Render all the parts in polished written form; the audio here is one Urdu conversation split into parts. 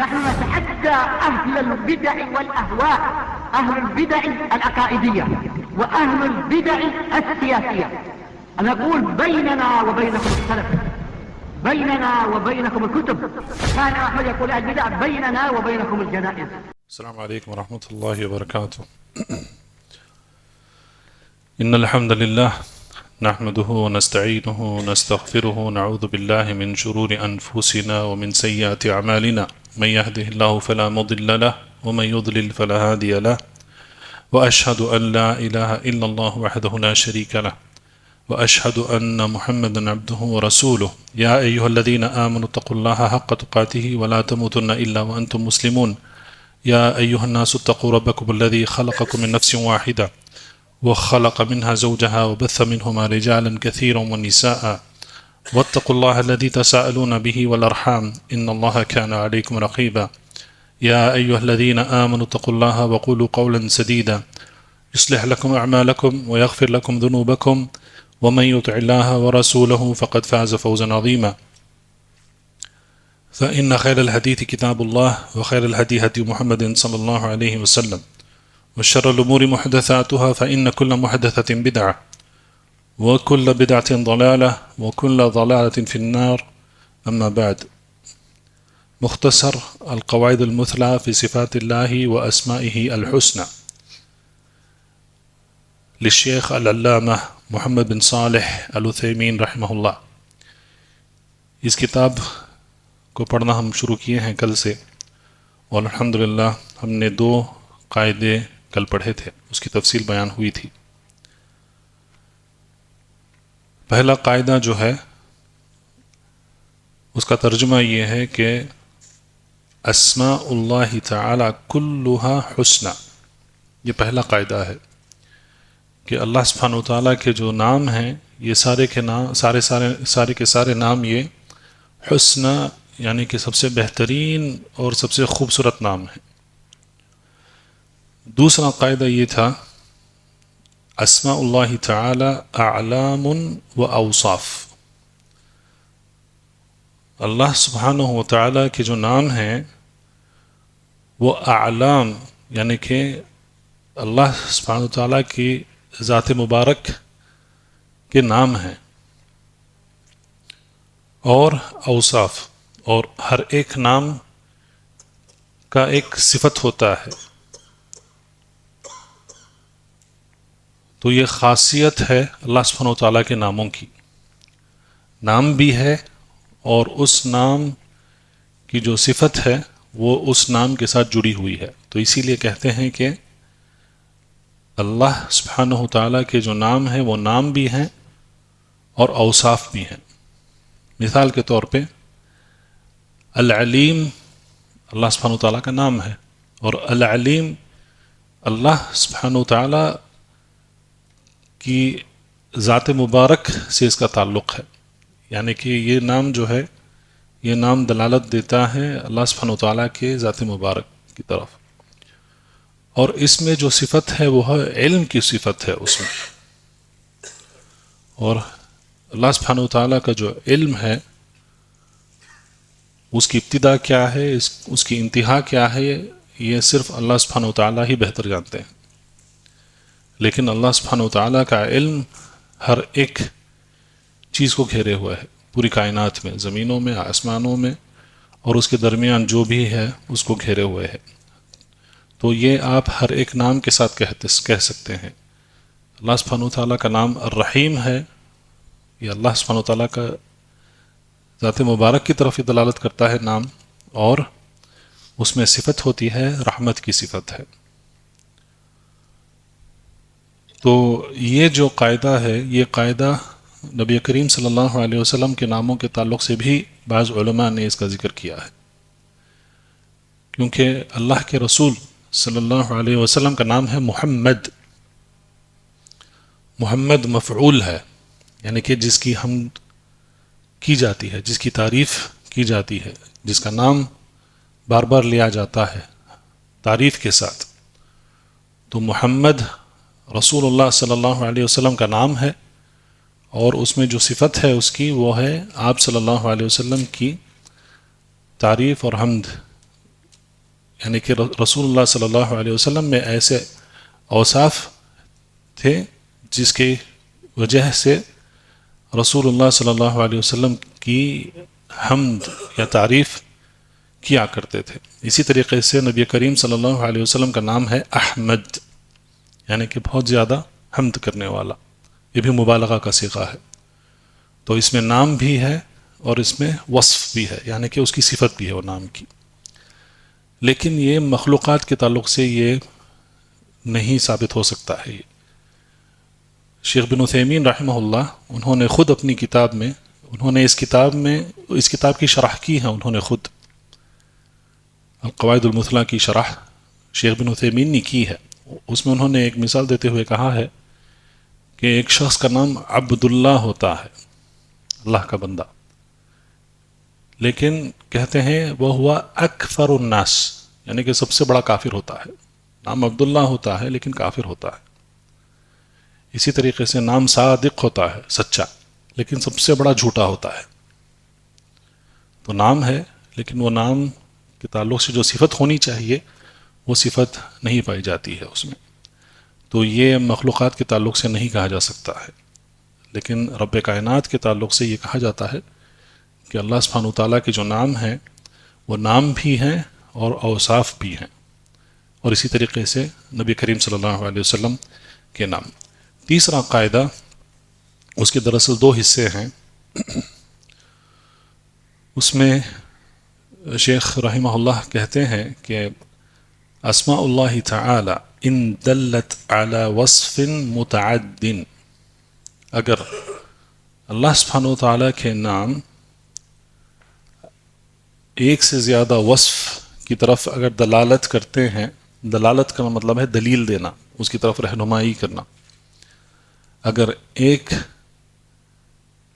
نحن نتحدى أهل البدع والأهواء، أهل البدع العقائدية وأهل البدع السياسية، أن نقول بيننا وبينكم السلف، بيننا وبينكم الكتب. كان أحمد يقول البدع بيننا وبينكم الجنائز. السلام عليكم ورحمة الله وبركاته. إن الحمد لله نحمده ونستعينه ونستغفره ونعوذ بالله من شرور أنفسنا ومن سيئات أعمالنا، من يهده الله فلا مضل له ومن يضلل فلا هادي له، وأشهد أن لا إله إلا الله وحده لا شريك له، وأشهد أن محمدا عبده ورسوله. يا أيها الذين آمنوا اتقوا الله حق تقاته ولا تموتن إلا وأنتم مسلمون. يا أيها الناس اتقوا ربكم الذي خلقكم من نفس واحدة وخلق منها زوجها وبث منهما رجالا كثيرا ونساء، واتقوا الله الذي تساءلون به والأرحام إن الله كان عليكم رقيبا. يا أيها الذين آمنوا اتقوا الله وقولوا قولا سديدا يصلح لكم أعمالكم ويغفر لكم ذنوبكم، ومن يطع الله ورسوله فقد فاز فوزا عظيما. فإن خير الحديث كتاب الله، وخير الهدي هدي محمد صلى الله عليه وسلم، وشر الأمور محدثاتها، فإن كل محدثة بدعة، وكل بدعة ضلالة، وكل ضلالة في النار. أما بعد. مختصر القواعد المثلى في صفات الله وأسمائه الحسنى للشيخ العلامة محمد بن صالح العثیمین رحمہ اللہ. اس کتاب کو پڑھنا ہم شروع کیے ہیں کل سے، اور الحمدللہ ہم نے 2 قاعدے کل پڑھے تھے، اس کی تفصیل بیان ہوئی تھی. پہلا قاعدہ جو ہے اس کا ترجمہ یہ ہے کہ اسماء اللہ تعالی کلها حسنى. یہ پہلا قاعدہ ہے کہ اللہ سبحانہ وتعالیٰ کے جو نام ہیں یہ سارے کے نام سارے کے سارے نام یہ حسنى یعنی کہ سب سے بہترین اور سب سے خوبصورت نام ہیں. دوسرا قاعدہ یہ تھا اسماء اللہ تعالی اعلام و اوصاف. اللہ سبحانہ وتعالی کے جو نام ہیں وہ اعلام یعنی کہ اللہ سبحانہ وتعالی کی ذات مبارک کے نام ہیں، اور اوصاف، اور ہر ایک نام کا ایک صفت ہوتا ہے. تو یہ خاصیت ہے اللہ سبحانہ وتعالیٰ کے ناموں کی. نام بھی ہے اور اس نام کی جو صفت ہے وہ اس نام کے ساتھ جڑی ہوئی ہے. تو اسی لیے کہتے ہیں کہ اللہ سبحانہ وتعالیٰ کے جو نام ہیں وہ نام بھی ہیں اور اوصاف بھی ہیں. مثال کے طور پہ العلیم اللہ سبحانہ وتعالیٰ کا نام ہے، اور العلیم اللہ سبحانہ وتعالیٰ کی ذات مبارک سے اس کا تعلق ہے. یعنی کہ یہ نام جو ہے یہ نام دلالت دیتا ہے اللہ سبحانہ وتعالیٰ کے ذات مبارک کی طرف، اور اس میں جو صفت ہے وہ ہے علم کی صفت ہے اس میں. اور اللہ سبحانہ وتعالیٰ کا جو علم ہے اس کی ابتدا کیا ہے، اس کی انتہا کیا ہے، یہ صرف اللہ سبحانہ وتعالیٰ ہی بہتر جانتے ہیں. لیکن اللہ سبحانہ وتعالیٰ کا علم ہر ایک چیز کو گھیرے ہوا ہے، پوری کائنات میں، زمینوں میں، آسمانوں میں، اور اس کے درمیان جو بھی ہے اس کو گھیرے ہوئے ہے. تو یہ آپ ہر ایک نام کے ساتھ کہہ سکتے ہیں. اللہ سبحانہ وتعالیٰ کا نام الرحیم ہے، یہ اللہ سبحانہ وتعالیٰ کا ذات مبارک کی طرف دلالت کرتا ہے نام، اور اس میں صفت ہوتی ہے رحمت کی صفت ہے. تو یہ جو قاعدہ ہے یہ قاعدہ نبی کریم صلی اللہ علیہ وسلم کے ناموں کے تعلق سے بھی بعض علماء نے اس کا ذکر کیا ہے، کیونکہ اللہ کے رسول صلی اللہ علیہ وسلم کا نام ہے محمد. محمد مفعول ہے، یعنی کہ جس کی حمد کی جاتی ہے، جس کی تعریف کی جاتی ہے، جس کا نام بار بار لیا جاتا ہے تعریف کے ساتھ. تو محمد رسول اللہ صلی اللہ علیہ وسلم کا نام ہے، اور اس میں جو صفت ہے اس کی وہ ہے آپ صلی اللہ علیہ وسلم کی تعریف اور حمد یعنی کہ رسول اللہ صلی اللہ علیہ وسلم میں ایسے اوصاف تھے جس کی وجہ سے رسول اللہ صلی اللہ علیہ وسلم کی حمد یا تعریف کیا کرتے تھے. اسی طریقے سے نبی کریم صلی اللہ علیہ وسلم کا نام ہے احمد، یعنی کہ بہت زیادہ حمد کرنے والا. یہ بھی مبالغہ کا صیغہ ہے. تو اس میں نام بھی ہے اور اس میں وصف بھی ہے، یعنی کہ اس کی صفت بھی ہے وہ نام کی. لیکن یہ مخلوقات کے تعلق سے یہ نہیں ثابت ہو سکتا ہے. یہ شیخ بن عثیمین رحمہ اللہ انہوں نے خود اپنی کتاب میں اس کتاب کی شرح کی ہے. انہوں نے خود القواعد المثلیٰ کی شرح شیخ بن عثیمین نے کی ہے. اس میں انہوں نے ایک مثال دیتے ہوئے کہا ہے کہ ایک شخص کا نام عبداللہ ہوتا ہے، اللہ کا بندہ، لیکن کہتے ہیں وہ ہوا اکفر الناس، یعنی کہ سب سے بڑا کافر ہوتا ہے. نام عبداللہ ہوتا ہے لیکن کافر ہوتا ہے. اسی طریقے سے نام صادق ہوتا ہے، سچا، لیکن سب سے بڑا جھوٹا ہوتا ہے. تو نام ہے لیکن وہ نام کے تعلق سے جو صفت ہونی چاہیے وہ صفت نہیں پائی جاتی ہے اس میں. تو یہ مخلوقات کے تعلق سے نہیں کہا جا سکتا ہے. لیکن رب کائنات کے تعلق سے یہ کہا جاتا ہے کہ اللہ سبحانہ وتعالیٰ کے جو نام ہیں وہ نام بھی ہیں اور اوصاف بھی ہیں، اور اسی طریقے سے نبی کریم صلی اللہ علیہ وسلم کے نام. تیسرا قاعدہ، اس کے دراصل دو حصے ہیں. اس میں شیخ رحمہ اللہ کہتے ہیں کہ اسماء اللہ تعالی ان دلت علی وصف متعد، اگر اللہ سبحانہ وتعالی کے نام ایک سے زیادہ وصف کی طرف اگر دلالت کرتے ہیں، دلالت کا مطلب ہے دلیل دینا، اس کی طرف رہنمائی کرنا. اگر ایک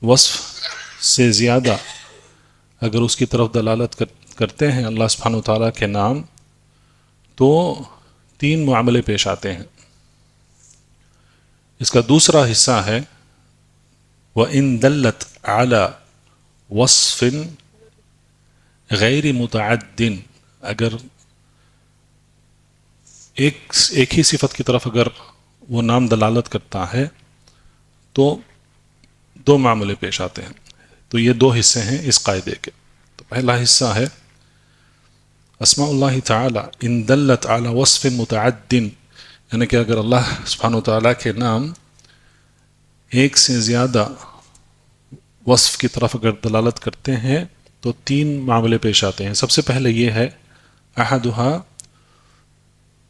وصف سے زیادہ اگر اس کی طرف دلالت کرتے ہیں اللہ سبحانہ وتعالیٰ کے نام، تو تین معاملے پیش آتے ہیں. اس کا دوسرا حصہ ہے وَإِن دَلَّتْ عَلَى وَصْفٍ غَيْرِ مُتَعَدٍ، اگر ایک ہی صفت کی طرف اگر وہ نام دلالت کرتا ہے تو دو معاملے پیش آتے ہیں. تو یہ دو حصے ہیں اس قاعدے کے. تو پہلا حصہ ہے اسماء اللہ تعالی ان دلت علی وصف متعد، یعنی کہ اگر اللہ سبحانہ وتعالیٰ کے نام ایک سے زیادہ وصف کی طرف اگر دلالت کرتے ہیں تو تین معاملے پیش آتے ہیں. سب سے پہلے یہ ہے احدها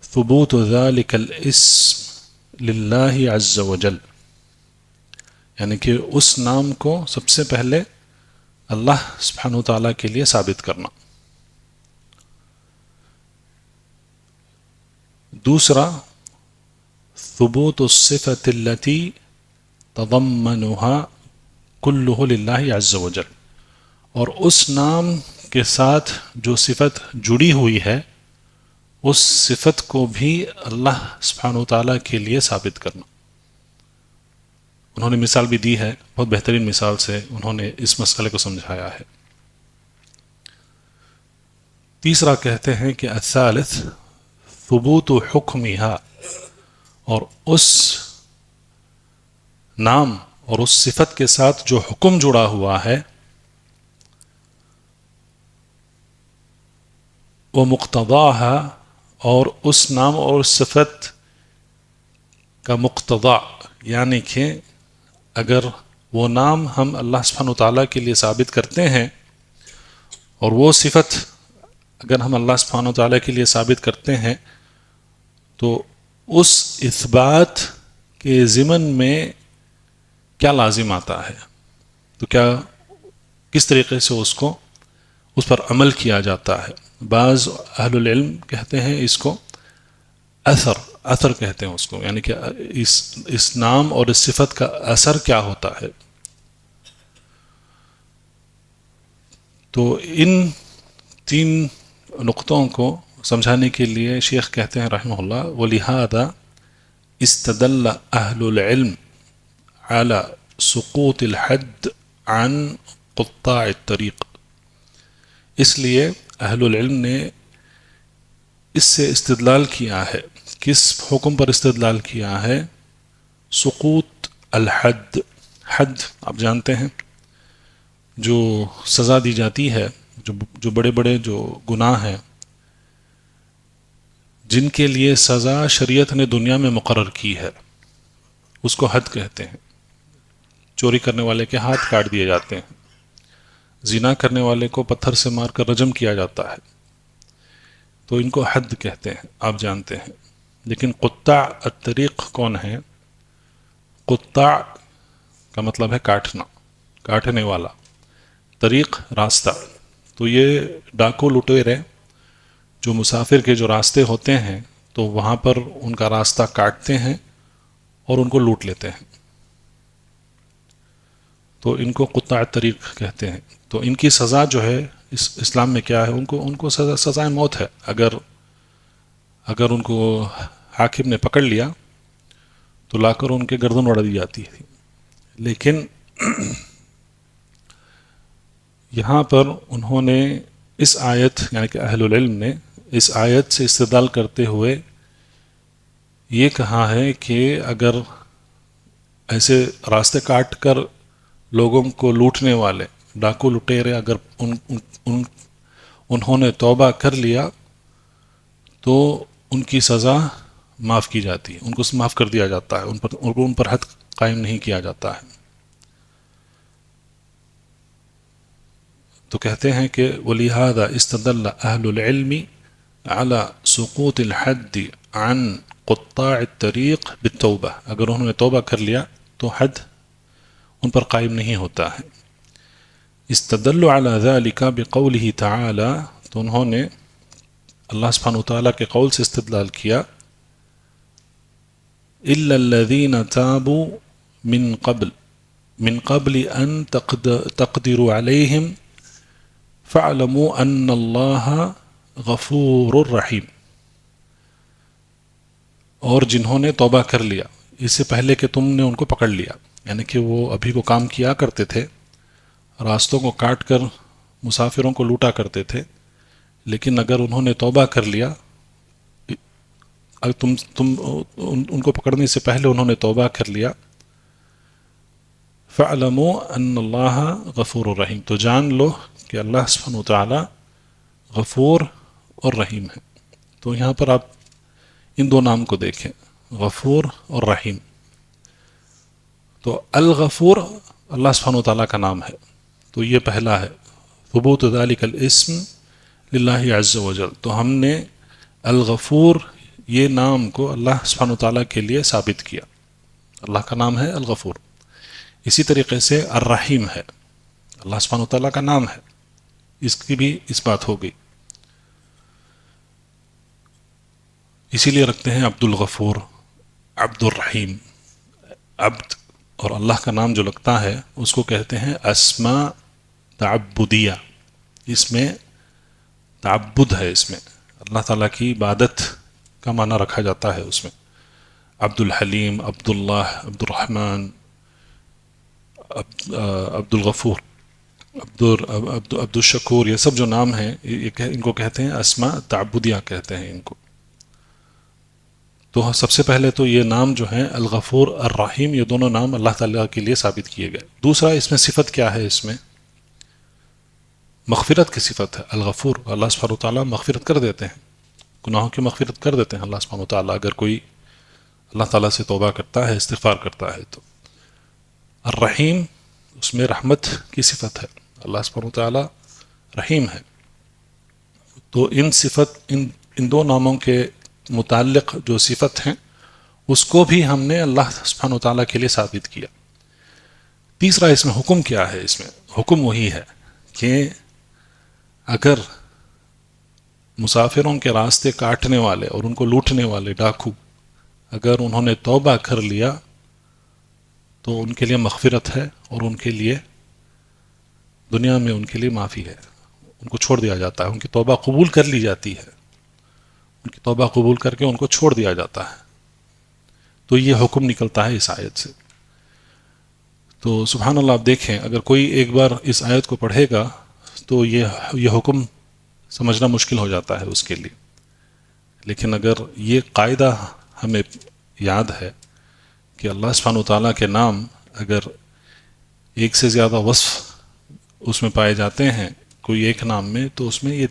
ثبوت ذلك الاسم للہ عز وجل، یعنی کہ اس نام کو سب سے پہلے اللہ سبحانہ وتعالیٰ کے لیے ثابت کرنا. دوسرا ثبوت الصفة التي تضمنها كله للہ عز وجل، اور اس نام کے ساتھ جو صفت جڑی ہوئی ہے اس صفت کو بھی اللہ سبحانہ وتعالیٰ کے لیے ثابت کرنا. انہوں نے مثال بھی دی ہے، بہت بہترین مثال سے انہوں نے اس مسئلے کو سمجھایا ہے. تیسرا کہتے ہیں کہ الثالث ثبوت حکمها، اور اس نام اور اس صفت کے ساتھ جو حکم جڑا ہوا ہے وہ مقتضاها، اور اس نام اور صفت کا مقتضا، یعنی کہ اگر وہ نام ہم اللہ سبحانہ وتعالیٰ کے لیے ثابت کرتے ہیں اور وہ صفت اگر ہم اللہ سبحانہ وتعالیٰ کے لیے ثابت کرتے ہیں تو اس اثبات کے ضمن میں کیا لازم آتا ہے، تو کس طریقے سے اس پر عمل کیا جاتا ہے. بعض اہل العلم کہتے ہیں اس کو اثر کہتے ہیں اس کو، یعنی کہ اس نام اور اس صفت کا اثر کیا ہوتا ہے. تو ان تین نقطوں کو سمجھانے کے لیے شیخ کہتے ہیں رحمہ اللہ وَلِهَذَا استدل اہل العلم على سقوط الحد عن قطاع الطریق، اس لیے اہل العلم نے اس سے استدلال کیا ہے، کس حکم پر استدلال کیا ہے؟ سقوط الحد، حد آپ جانتے ہیں جو سزا دی جاتی ہے، جو بڑے بڑے جو گناہ ہیں جن کے لیے سزا شریعت نے دنیا میں مقرر کی ہے، اس کو حد کہتے ہیں۔ چوری کرنے والے کے ہاتھ کاٹ دیے جاتے ہیں، زنا کرنے والے کو پتھر سے مار کر رجم کیا جاتا ہے، تو ان کو حد کہتے ہیں، آپ جانتے ہیں۔ لیکن قطاع الطریق کون ہے؟ قطاع کا مطلب ہے کاٹنا، کاٹنے والا، طریق راستہ۔ تو یہ ڈاکو لٹیرے جو مسافر کے جو راستے ہوتے ہیں تو وہاں پر ان کا راستہ کاٹتے ہیں اور ان کو لوٹ لیتے ہیں، تو ان کو قطاع الطریق کہتے ہیں۔ تو ان کی سزا جو ہے اسلام میں کیا ہے؟ ان کو سزائے موت ہے۔ اگر ان کو حاکم نے پکڑ لیا تو لا کر ان کے گردن اڑا دی جاتی تھی۔ لیکن یہاں پر انہوں نے اس آیت، یعنی کہ اہل العلم نے اس آیت سے استدلال کرتے ہوئے یہ کہا ہے کہ اگر ایسے راستے کاٹ کر لوگوں کو لوٹنے والے ڈاکو لٹیرے اگر انہوں نے توبہ کر لیا تو ان کی سزا معاف کی جاتی ہے، ان کو معاف کر دیا جاتا ہے، ان پر حد قائم نہیں کیا جاتا ہے۔ تو کہتے ہیں کہ وَلِهَذَا اسْتَدَلَّ أَهْلُ الْعِلْمِ عَلَى سُقُوطِ الْحَدِّ عَنْ قُطَّاعِ الطَّرِيقِ بِالتَّوْبَةِ، اگر انہوں نے توبہ کر لیا تو حد ان پر قائم نہیں ہوتا ہے۔ استدلوا على ذلك بقوله تعالى، تو انہوں نے اللہ سبحانہ وتعالیٰ کے قول سے استدلال کیا إِلَّا الَّذِينَ تَابُوا من قبل أن تقدروا عليهم فاعلموا أن الله غفور رحيم، اور جنہوں نے توبہ کر لیا اس سے پہلے کہ تم نے ان کو پکڑ لیا، یعنی کہ وہ ابھی وہ کام کیا کرتے تھے، راستوں کو کاٹ کر مسافروں کو لوٹا کرتے تھے، لیکن اگر انہوں نے توبہ کر لیا، تم ان کو پکڑنے سے پہلے انہوں نے توبہ کر لیا، فَاعْلَمُوا أَنَّ اللَّهَ غَفُورٌ رَحِيمٌ، تو جان لو کہ اللہ سبحانہ وتعالی غفور اور رحیم ہے۔ تو یہاں پر آپ ان دو نام کو دیکھیں، غفور اور رحیم۔ تو الغفور اللہ سبحانہ وتعالی کا نام ہے، تو یہ پہلا ہے ثبوت ذلك الاسم للہ عز وجل، تو ہم نے الغفور یہ نام کو اللہ سبحانہ وتعالی کے لیے ثابت کیا، اللہ کا نام ہے الغفور۔ اسی طریقے سے الرحیم ہے، اللہ سبحانہ وتعالی کا نام ہے، اس کی بھی اس بات ہو گئی۔ اسی لیے رکھتے ہیں عبد الغفور، عبد الرحیم، عبد اور اللہ کا نام جو لگتا ہے اس کو کہتے ہیں اسماء تعبدیہ، اس میں تعبد ہے، اس میں اللہ تعالیٰ کی عبادت کا معنی رکھا جاتا ہے اس میں۔ عبد الحلیم، عبد اللہ، عبد الرحمن، عبد الغفور، عبد الشکور، یہ سب جو نام ہیں ان کو کہتے ہیں اسماء تعبدیہ کہتے ہیں ان کو۔ تو سب سے پہلے تو یہ نام جو ہیں الغفور الرحیم، یہ دونوں نام اللہ تعالیٰ کے لیے ثابت کیے گئے۔ دوسرا اس میں صفت کیا ہے؟ اس میں مغفرت کی صفت ہے، الغفور، اللہ سبحانہ وتعالیٰ مغفرت کر دیتے ہیں، گناہوں کی مغفرت کر دیتے ہیں اللہ سبحانہ وتعالیٰ، اگر کوئی اللہ تعالیٰ سے توبہ کرتا ہے، استغفار کرتا ہے تو۔ الرحیم اس میں رحمت کی صفت ہے، اللہ سبحانہ وتعالیٰ رحیم ہے۔ تو ان دو ناموں کے متعلق جو صفت ہیں اس کو بھی ہم نے اللہ سبحانہ وتعالیٰ کے لیے ثابت کیا۔ تیسرا اس میں حکم کیا ہے؟ اس میں حکم وہی ہے کہ اگر مسافروں کے راستے کاٹنے والے اور ان کو لوٹنے والے ڈاکو اگر انہوں نے توبہ کر لیا تو ان کے لیے مغفرت ہے، اور ان کے لیے دنیا میں ان کے لیے معافی ہے، ان کو چھوڑ دیا جاتا ہے، ان کی توبہ قبول کر لی جاتی ہے، ان کی توبہ قبول کر کے ان کو چھوڑ دیا جاتا ہے۔ تو یہ حکم نکلتا ہے اس آیت سے۔ تو سبحان اللہ، آپ دیکھیں اگر کوئی ایک بار اس آیت کو پڑھے گا تو یہ حکم سمجھنا مشکل ہو جاتا ہے اس کے لیے، لیکن اگر یہ قاعدہ ہمیں یاد ہے کہ اللہ سبحانہ وتعالیٰ کے نام اگر ایک سے زیادہ وصف اس میں پائے جاتے ہیں کوئی ایک نام میں، تو اس میں یہ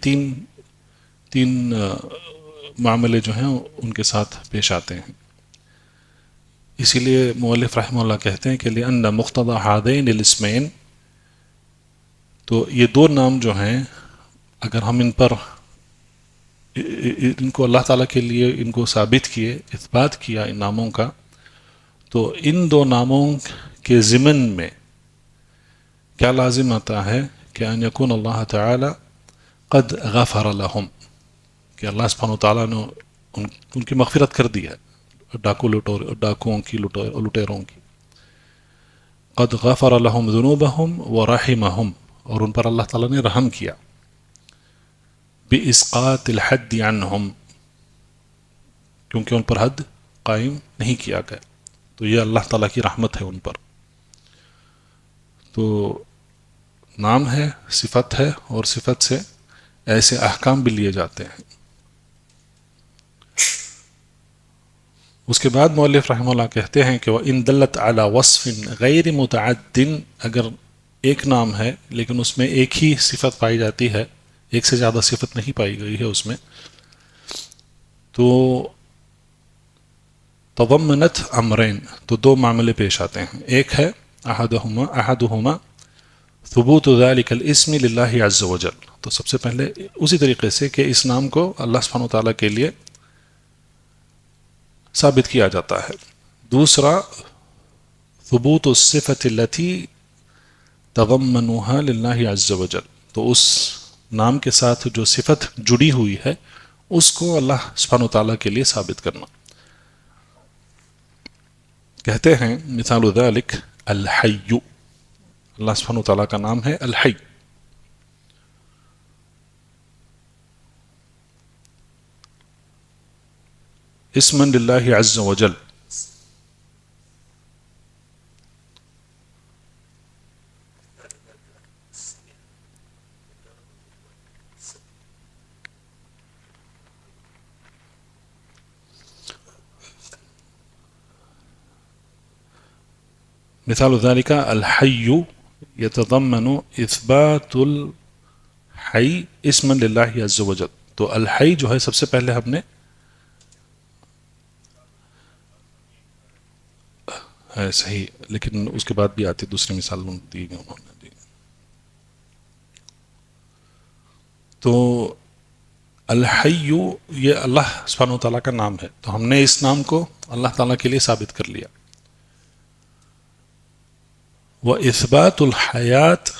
تین معاملے جو ہیں ان کے ساتھ پیش آتے ہیں. اسی لیے مؤلف رحمہ اللہ کہتے ہیں کہ لِأَنَّ مُقْتَضَى هَذَيْنِ الْاسْمَيْنِ، تو یہ دو نام جو ہیں اگر ہم ان کو اللہ تعالیٰ کے لیے ان کو ثابت کیے، اثبات کیا ان ناموں کا، تو ان دو ناموں کے ضمن میں کیا لازم آتا ہے کہ ان یکون اللہ تعالی قد غفر لهم، کہ اللہ سبحانہ وتعالیٰ نے ان کی مغفرت کر دی ہے، ڈاکوؤں کی، لٹیروں کی. قد غفر لهم ذنوبهم ورحمهم، اور ان پر اللہ تعالیٰ نے رحم کیا. بإسقاط الحد عنهم، کیونکہ ان پر حد قائم نہیں کیا گیا، تو یہ اللہ تعالیٰ کی رحمت ہے ان پر. تو نام ہے، صفت ہے، اور صفت سے ایسے احکام بھی لیے جاتے ہیں. اس کے بعد مؤلف رحمہ اللہ کہتے ہیں کہ وَإِن دَلَّتْ عَلَى وَصْفٍ غَيْرِ مُتَعَدٍ، اگر ایک نام ہے لیکن اس میں ایک ہی صفت پائی جاتی ہے، ایک سے زیادہ صفت نہیں پائی گئی ہے اس میں، تو تضمنت امرین، تو دو معاملے پیش آتے ہیں. ایک ہے احدہما ثبوت ذلك الاسم للہ عز وجل، تو سب سے پہلے اسی طریقے سے کہ اس نام کو اللہ سبحانہ وتعالیٰ کے لیے ثابت کیا جاتا ہے. دوسرا ثبوت الصفت التي تضمنوها للہ عز وجل، تو اس نام کے ساتھ جو صفت جڑی ہوئی ہے اس کو اللہ سبحانہ وتعالیٰ کے لیے ثابت کرنا. کہتے ہیں مثال ذلك الحی، اللہ سبحانہ وتعالیٰ کا نام ہے الحی. اسما للہ عز وجل، مثال ذلك الحی يتضمن اثبات الحی اسما للہ عز وجل. تو الحی جو ہے سب سے پہلے ہم نے ہے صحیح، لیکن اس کے بعد بھی آتی دوسری مثال دی گئی انہوں نے. تو الحی یہ اللہ سبحانہ وتعالیٰ کا نام ہے، تو ہم نے اس نام کو اللہ تعالیٰ کے لیے ثابت کر لیا. وَإِثْبَاتُ الْحَيَاةِ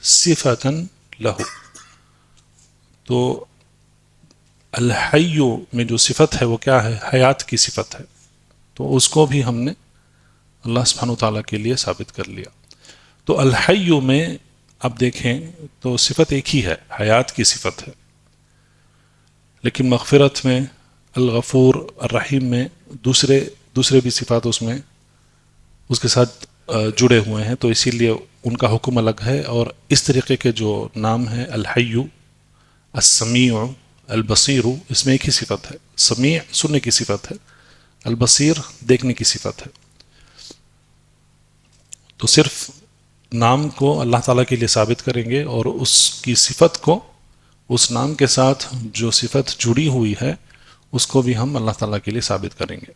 صِفَةً لَهُ، تو الحی میں جو صفت ہے وہ کیا ہے؟ حیات کی صفت ہے، تو اس کو بھی ہم نے اللہ سبحانہ وتعالیٰ کے لیے ثابت کر لیا. تو الحی میں اب دیکھیں تو صفت ایک ہی ہے، حیات کی صفت ہے، لیکن مغفرت میں، الغفور، الرحیم میں دوسرے بھی صفات اس میں اس کے ساتھ جڑے ہوئے ہیں، تو اسی لیے ان کا حکم الگ ہے. اور اس طریقے کے جو نام ہیں الحی، السمیع، البصیر، اس میں ایک ہی صفت ہے. سمیع سننے کی صفت ہے، البصیر دیکھنے کی صفت ہے. تو صرف نام کو اللہ تعالیٰ کے لیے ثابت کریں گے، اور اس کی صفت کو، اس نام کے ساتھ جو صفت جڑی ہوئی ہے اس کو بھی ہم اللہ تعالیٰ کے لیے ثابت کریں گے.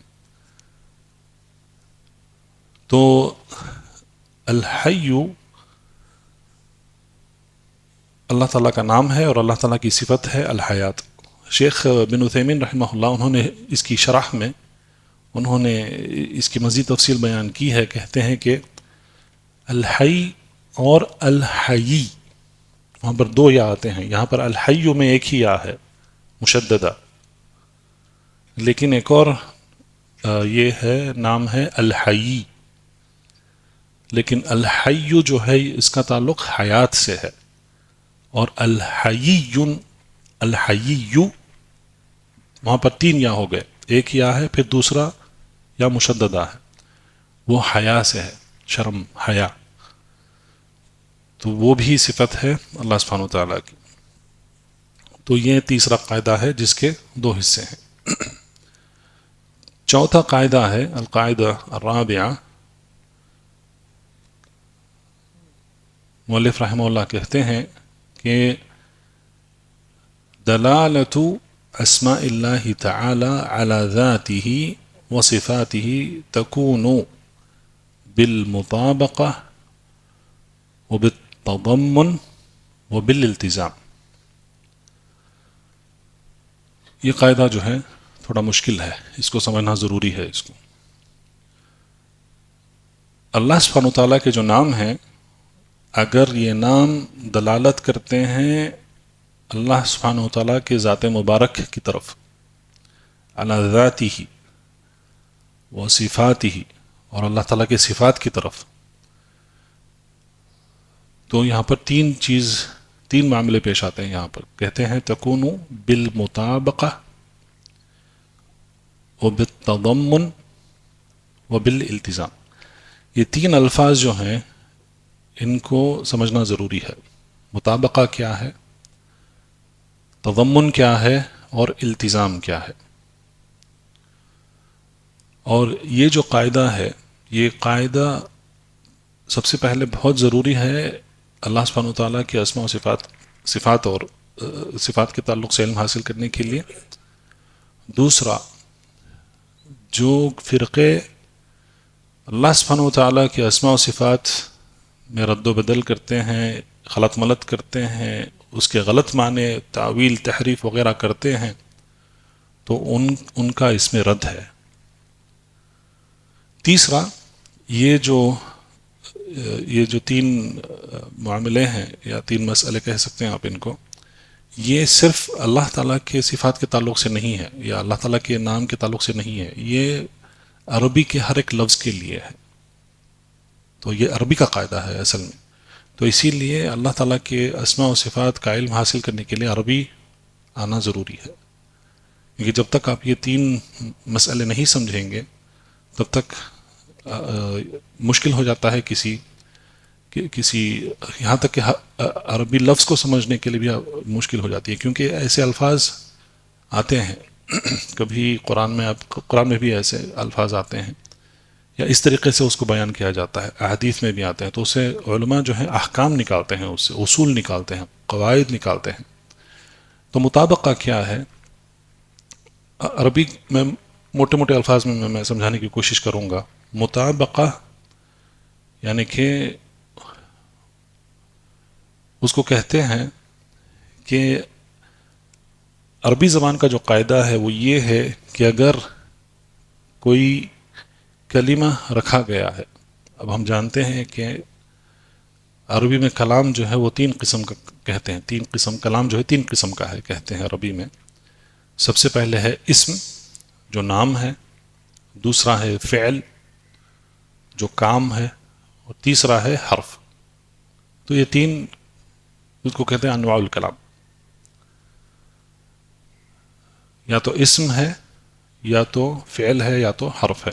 تو الحی اللہ تعالیٰ کا نام ہے اور اللہ تعالیٰ کی صفت ہے الحیات. شیخ بن عثیمین رحمہ اللہ انہوں نے اس کی شرح میں انہوں نے اس کی مزید تفصیل بیان کی ہے. کہتے ہیں کہ الحی اور الحیی، وہاں پر دو یا آتے ہیں. یہاں پر الحی میں ایک ہی یا ہے مشددہ، لیکن ایک اور یہ ہے نام ہے الحیی، لیکن الحی جو ہے اس کا تعلق حیات سے ہے. اور الحیی وہاں پر تین یا ہو گئے، ایک یا ہے، پھر دوسرا یا مشددہ ہے، وہ حیا سے ہے، شرم، حیا. تو وہ بھی صفت ہے اللہ سبحانہ وتعالیٰ کی. تو یہ تیسرا قاعدہ ہے جس کے دو حصے ہیں. چوتھا قاعدہ ہے القاعدہ الرابعہ. مؤلف رحمہ اللہ کہتے ہیں کہ دلالت اسماء اللہ تعالی علی ذاتہ وصفاتہ تکون بالمطابقہ وبالتضمن وبالالتزام. یہ قاعدہ جو ہے تھوڑا مشکل ہے، اس کو سمجھنا ضروری ہے. اس کو اللہ سبحانہ وتعالیٰ کے جو نام ہیں، اگر یہ نام دلالت کرتے ہیں اللہ سبحانہ وتعالیٰ کے ذات مبارک کی طرف، علی ذاتہ و صفاتہ، اور اللہ تعالیٰ کے صفات کی طرف، تو یہاں پر تین معاملے پیش آتے ہیں. یہاں پر کہتے ہیں تکون بالمطابقہ وبالتضمن وبالالتزام. یہ تین الفاظ جو ہیں ان کو سمجھنا ضروری ہے. مطابقہ کیا ہے، تضمن کیا ہے، اور التزام کیا ہے. اور یہ جو قاعدہ ہے، یہ قاعدہ سب سے پہلے بہت ضروری ہے اللہ سبحانہ وتعالیٰ کے اسماء و صفات اور صفات کے تعلق سے علم حاصل کرنے کے لیے. دوسرا، جو فرقے اللہ سبحانہ وتعالیٰ کے اسماء و صفات میں رد و بدل کرتے ہیں، غلط ملت کرتے ہیں، اس کے غلط معنی، تعویل، تحریف وغیرہ کرتے ہیں، تو ان کا اس میں رد ہے. تیسرا، یہ جو تین معاملے ہیں یا تین مسئلے کہہ سکتے ہیں آپ ان کو، یہ صرف اللہ تعالیٰ کے صفات کے تعلق سے نہیں ہے یا اللہ تعالیٰ کے نام کے تعلق سے نہیں ہے، یہ عربی کے ہر ایک لفظ کے لیے ہے. تو یہ عربی کا قاعدہ ہے اصل میں. تو اسی لیے اللہ تعالیٰ کے اسماء و صفات کا علم حاصل کرنے کے لیے عربی آنا ضروری ہے. کیونکہ جب تک آپ یہ تین مسئلے نہیں سمجھیں گے تب تک مشکل ہو جاتا ہے کسی یہاں تک کہ عربی لفظ کو سمجھنے کے لیے بھی مشکل ہو جاتی ہے. کیونکہ ایسے الفاظ آتے ہیں کبھی قرآن میں بھی ایسے الفاظ آتے ہیں یا اس طریقے سے اس کو بیان کیا جاتا ہے، احادیث میں بھی آتے ہیں، تو اسے علماء جو ہیں احکام نکالتے ہیں، اس سے اصول نکالتے ہیں، قواعد نکالتے ہیں. تو مطابقہ کیا ہے؟ عربی میں موٹے موٹے الفاظ میں سمجھانے کی کوشش کروں گا. مطابقہ یعنی کہ اس کو کہتے ہیں کہ عربی زبان کا جو قاعدہ ہے وہ یہ ہے کہ اگر کوئی کلمہ رکھا گیا ہے، اب ہم جانتے ہیں کہ عربی میں کلام جو ہے وہ تین قسم کا کہتے ہیں، کلام جو ہے تین قسم کا ہے کہتے ہیں عربی میں. سب سے پہلے ہے اسم جو نام ہے، دوسرا ہے فعل جو کام ہے، اور تیسرا ہے حرف. تو یہ تین اس کو کہتے ہیں انواع الکلام. یا تو اسم ہے، یا تو فعل ہے، یا تو حرف ہے.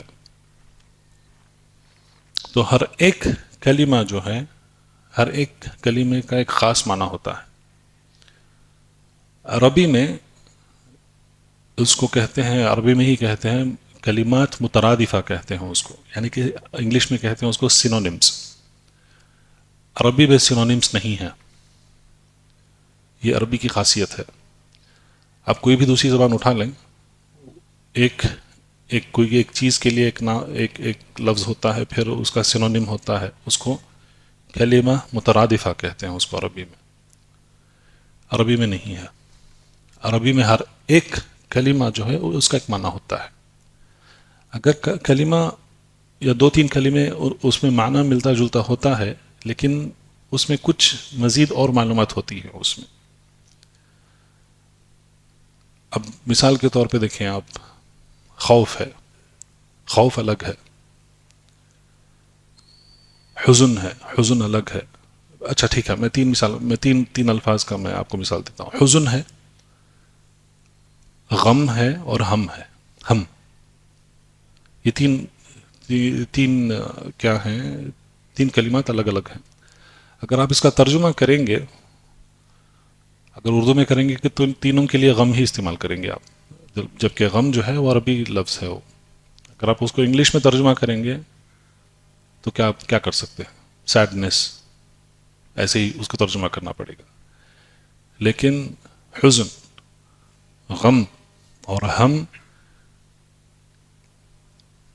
تو ہر ایک کلمہ جو ہے، ہر ایک کلمے کا ایک خاص معنی ہوتا ہے. عربی میں اس کو کہتے ہیں، عربی میں ہی کہتے ہیں کلمات مترادفہ کہتے ہیں اس کو، یعنی کہ انگلش میں کہتے ہیں اس کو سینونیمز. عربی میں سینونیمز نہیں ہیں، یہ عربی کی خاصیت ہے. آپ کوئی بھی دوسری زبان اٹھا لیں، کوئی ایک چیز کے لیے ایک لفظ ہوتا ہے، پھر اس کا سینونیم ہوتا ہے، اس کو کلمہ مترادفہ کہتے ہیں اس کو عربی میں. عربی میں نہیں ہے. عربی میں ہر ایک کلمہ جو ہے اس کا ایک معنی ہوتا ہے. اگر کلمہ یا دو تین کلمے اس میں معنی ملتا جلتا ہوتا ہے، لیکن اس میں کچھ مزید اور معلومات ہوتی ہیں اس میں. اب مثال کے طور پہ دیکھیں آپ، خوف ہے، خوف الگ ہے. حزن ہے، حزن الگ ہے. اچھا ٹھیک ہے، میں تین الفاظ کا میں آپ کو مثال دیتا ہوں. حزن ہے، غم ہے، اور ہم ہے. ہم، یہ تین کیا ہیں؟ تین کلمات الگ الگ ہیں. اگر آپ اس کا ترجمہ کریں گے، اگر اردو میں کریں گے کہ تو تینوں کے لیے غم ہی استعمال کریں گے آپ، جبکہ غم جو ہے وہ عربی لفظ ہے وہ. اگر آپ اس کو انگلش میں ترجمہ کریں گے تو کیا کر سکتے ہیں؟ سیڈنس، ایسے ہی اس کو ترجمہ کرنا پڑے گا. لیکن حزن، غم اور ہم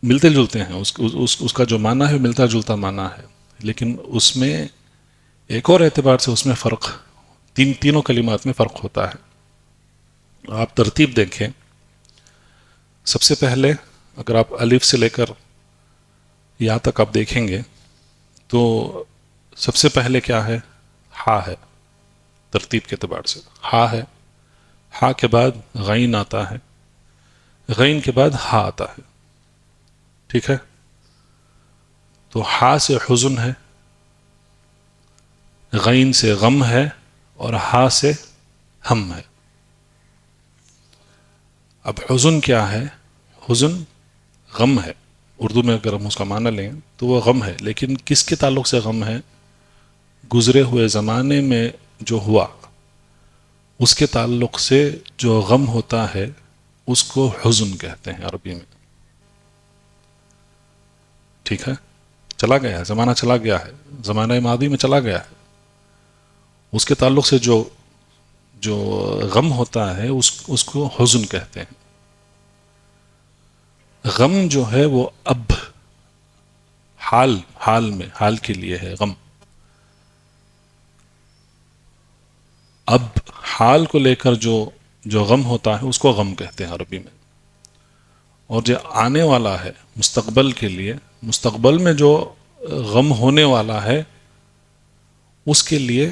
ملتے جلتے ہیں، اس کا جو معنی ہے ملتا جلتا معنی ہے، لیکن اس میں ایک اور اعتبار سے اس میں فرق، تینوں کلمات میں فرق ہوتا ہے. آپ ترتیب دیکھیں، سب سے پہلے اگر آپ الف سے لے کر یا تک آپ دیکھیں گے تو سب سے پہلے کیا ہے؟ ہا ہے. ترتیب کے اعتبار سے ہا ہے. ہا کے بعد غین آتا ہے، غین کے بعد ہا آتا ہے. ٹھیک ہے؟ تو ہا سے حزن ہے، غین سے غم ہے، اور ہا سے ہم ہے. اب حزن کیا ہے؟ حزن غم ہے. اردو میں اگر ہم اس کا معنی لیں تو وہ غم ہے، لیکن کس کے تعلق سے غم ہے؟ گزرے ہوئے زمانے میں جو ہوا اس کے تعلق سے جو غم ہوتا ہے اس کو حزن کہتے ہیں عربی میں. ٹھیک ہے؟ چلا گیا ہے، زمانہ چلا گیا ہے، زمانہ ماضی میں چلا گیا ہے، اس کے تعلق سے جو غم ہوتا ہے اس کو حزن کہتے ہیں. غم جو ہے وہ اب حال میں، حال کے لیے ہے غم. اب حال کو لے کر جو غم ہوتا ہے اس کو غم کہتے ہیں عربی میں. اور جو آنے والا ہے مستقبل کے لیے، مستقبل میں جو غم ہونے والا ہے اس کے لیے